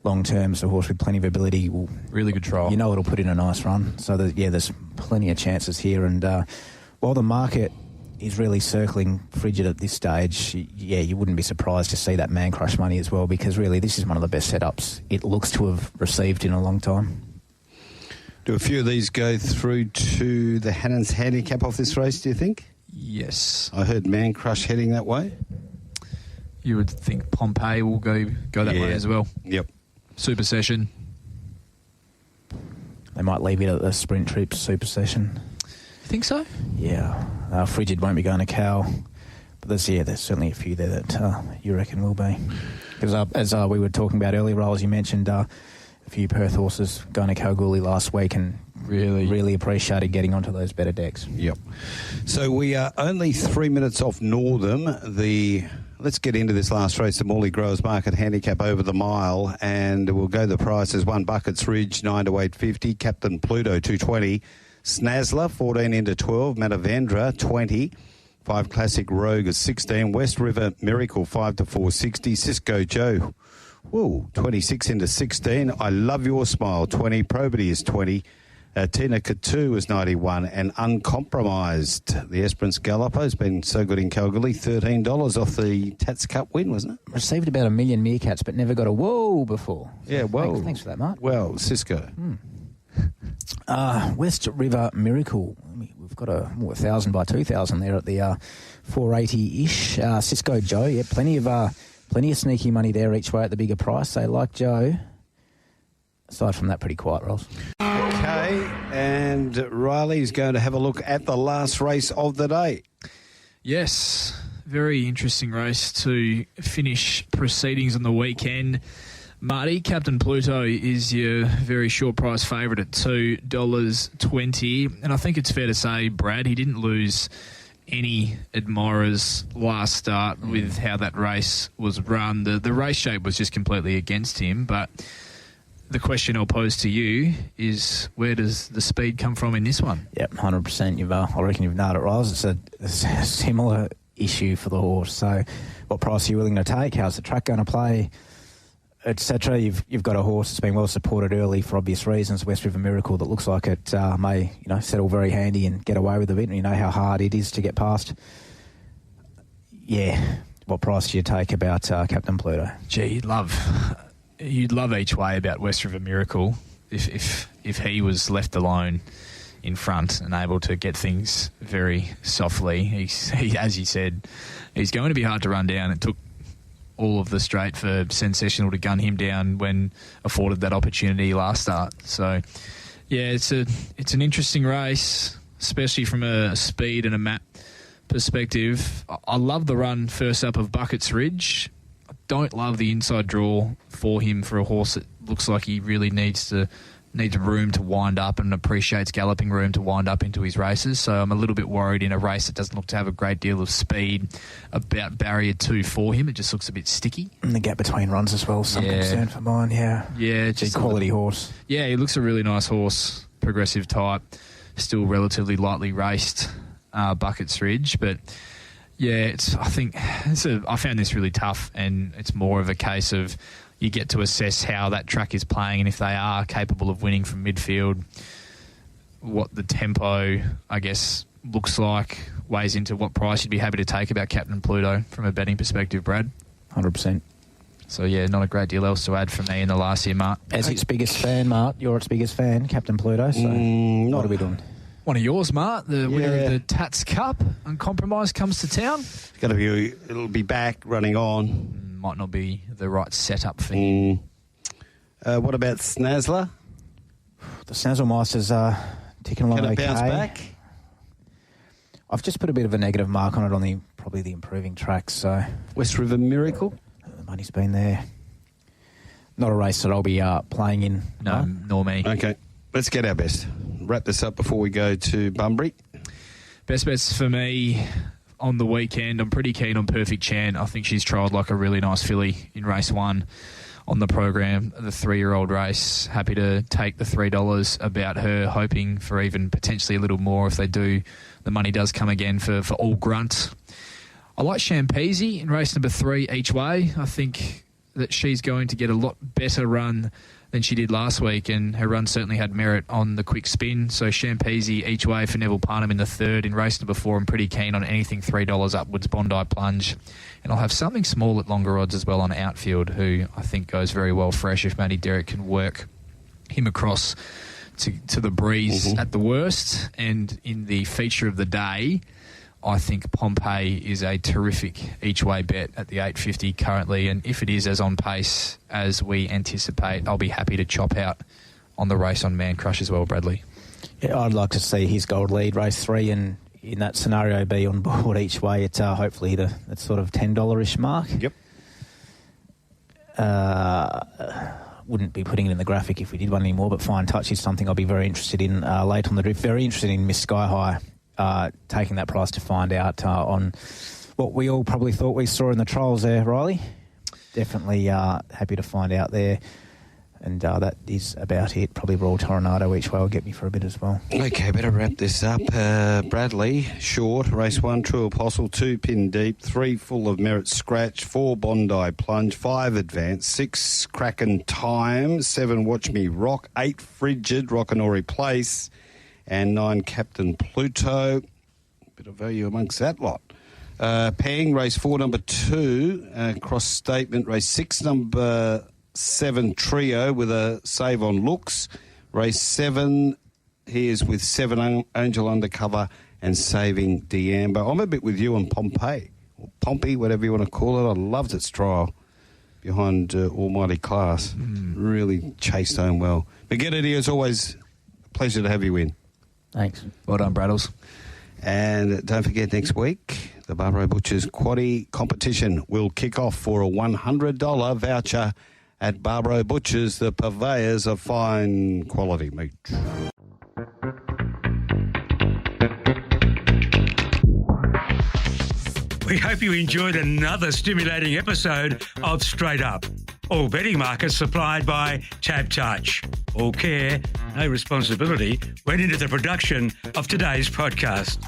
long term. So a horse with plenty of ability will really good trial. You know it'll put in a nice run. So there's plenty of chances here. And while the market is really circling frigid at this stage, you wouldn't be surprised to see that Man Crush money as well, because really this is one of the best setups it looks to have received in a long time. Do a few of these go through to the Hannon's handicap off this race, do you think? Yes. I heard Man Crush heading that way. You would think Pompeii will go that way as well. Yep. Super Session. They might leave it at the sprint trip Super Session. You think so? Yeah. Frigid won't be going to Cow. But there's certainly a few there that you reckon will be. Because as we were talking about earlier, Rolls, you mentioned a few Perth horses going to Kalgoorlie last week and really appreciated getting onto those better decks. Yep. So we are only 3 minutes off Northam. Let's get into this last race, the Morley Growers Market handicap over the mile, and we'll go the prices. 1 Buckets Ridge, 9 to 8.50. Captain Pluto, 220. Snazzler, 14 into 12. Matavendra, 20. 5 Classic Rogue is 16. West River Miracle, 5 to 4.60. Cisco Joe, 26 into 16. I Love Your Smile, 20. Probity is 20. Tina Katu is 91, and Uncompromised, the Esperance Galloper, has been so good in Calgary, $13 off the Tats Cup win, wasn't it? Received about 1 million meerkats, but never got a whoa before. Yeah, whoa. Thanks for that, Mark. Well, Cisco. West River Miracle. We've got 1,000 by 2,000 there at the 480-ish. Cisco Joe, plenty of sneaky money there each way at the bigger price. They like Joe. aside from that, pretty quiet, Ross. Okay, and Riley's going to have a look at the last race of the day. Yes, very interesting race to finish proceedings on the weekend. Marty, Captain Pluto is your very short price favourite at $2.20. And I think it's fair to say, Brad, he didn't lose any admirers last start with how that race was run. The race shape was just completely against him. But the question I'll pose to you is, where does the speed come from in this one? Yep, 100%. I reckon you've nailed it, Ross. It's a similar issue for the horse. So what price are you willing to take? How's the track going to play? Etc. You've got a horse that's been well supported early for obvious reasons, West River Miracle, that looks like it may settle very handy and get away with a bit. And you know how hard it is to get past. Yeah, what price do you take about Captain Pluto? Gee, you'd love each way about West River Miracle if he was left alone in front and able to get things very softly. He, as you said, he's going to be hard to run down. It took all of the straight for Sensational to gun him down when afforded that opportunity last start. So, yeah, it's an interesting race, especially from a speed and a map perspective. I love the run first up of Buckets Ridge. I don't love the inside draw for him for a horse that looks like he really needs room to wind up and appreciates galloping room to wind up into his races. So I'm a little bit worried in a race that doesn't look to have a great deal of speed about barrier 2 for him. It just looks a bit sticky. And the gap between runs as well, some concern for mine, yeah. Yeah. Just quality horse. Yeah, he looks a really nice horse, progressive type, still relatively lightly raced, Buckets Ridge. But yeah, I found this really tough, and it's more of a case of you get to assess how that track is playing and if they are capable of winning from midfield, what the tempo, I guess, looks like, weighs into what price you'd be happy to take about Captain Pluto from a betting perspective, Brad. 100%. So, yeah, not a great deal else to add for me in the last year, Mart. As its biggest fan, Mart, you're its biggest fan, Captain Pluto, so what are we doing? One of yours, Mart, the winner of the Tats Cup, Uncompromised, comes to town. It'll be back, running on. Might not be the right setup for him. What about Snazzler? The Snazzlemeister's ticking along okay. Can it bounce back? I've just put a bit of a negative mark on it on probably the improving tracks. So West River Miracle? The money's been there. Not a race that I'll be playing in. No, nor me. Okay, let's get our best. Wrap this up before we go to Bunbury. Best bets for me on the weekend. I'm pretty keen on Perfect Chan. I think she's trialled like a really nice filly in race 1 on the program, the 3-year-old race. Happy to take the $3 about her, hoping for even potentially a little more if they do. The money does come again for all grunt. I like Champese in race number 3 each way. I think that she's going to get a lot better run than she did last week, and her run certainly had merit on the quick spin. So Champese each way for Neville Parnham in the 3rd. In race number 4, I'm pretty keen on anything $3 upwards, Bondi Plunge. And I'll have something small at longer odds as well on Outfield, who I think goes very well fresh if Matty Derrick can work him across to the breeze at the worst. And in the feature of the day, I think Pompeii is a terrific each-way bet at the $8.50 currently, and if it is as on pace as we anticipate, I'll be happy to chop out on the race on Man Crush as well, Bradley. Yeah, I'd like to see his gold lead, race 3, and in that scenario be on board each way at hopefully that sort of $10-ish mark. Yep. Wouldn't be putting it in the graphic if we did one anymore, but Fine Touch is something I'll be very interested in late on the drift. Very interested in Miss Sky High. Taking that price to find out on what we all probably thought we saw in the trials there, Riley. Definitely happy to find out there. And that is about it. Probably Royal Tornado each way will get me for a bit as well. Okay, better wrap this up. Bradley, short, race 1, True Apostle, 2 Pin Deep, 3 Full of Merit Scratch, 4 Bondi Plunge, 5 Advance, 6 Kraken Time, 7 Watch Me Rock, 8 Frigid, Rockanori Place, and 9 Captain Pluto. Bit of value amongst that lot. Pang, race 4, number 2. Cross Statement, race 6, number 7, Trio, with a save on looks. Race 7, he is with 7, Angel Undercover, and Saving D'Amber. I'm a bit with you on Pompeii, or Pompey, whatever you want to call it. I loved its trial. behind Almighty Class. Really chased home well. McGuane, as always, a pleasure to have you in. Thanks. Well done, Braddles. And don't forget, next week, the Barbaro Butchers Quaddie competition will kick off for a $100 voucher at Barbaro Butchers, the purveyors of fine quality meat. We hope you enjoyed another stimulating episode of Straight Up. All betting markets supplied by Tab Touch. All care, no responsibility went into the production of today's podcast.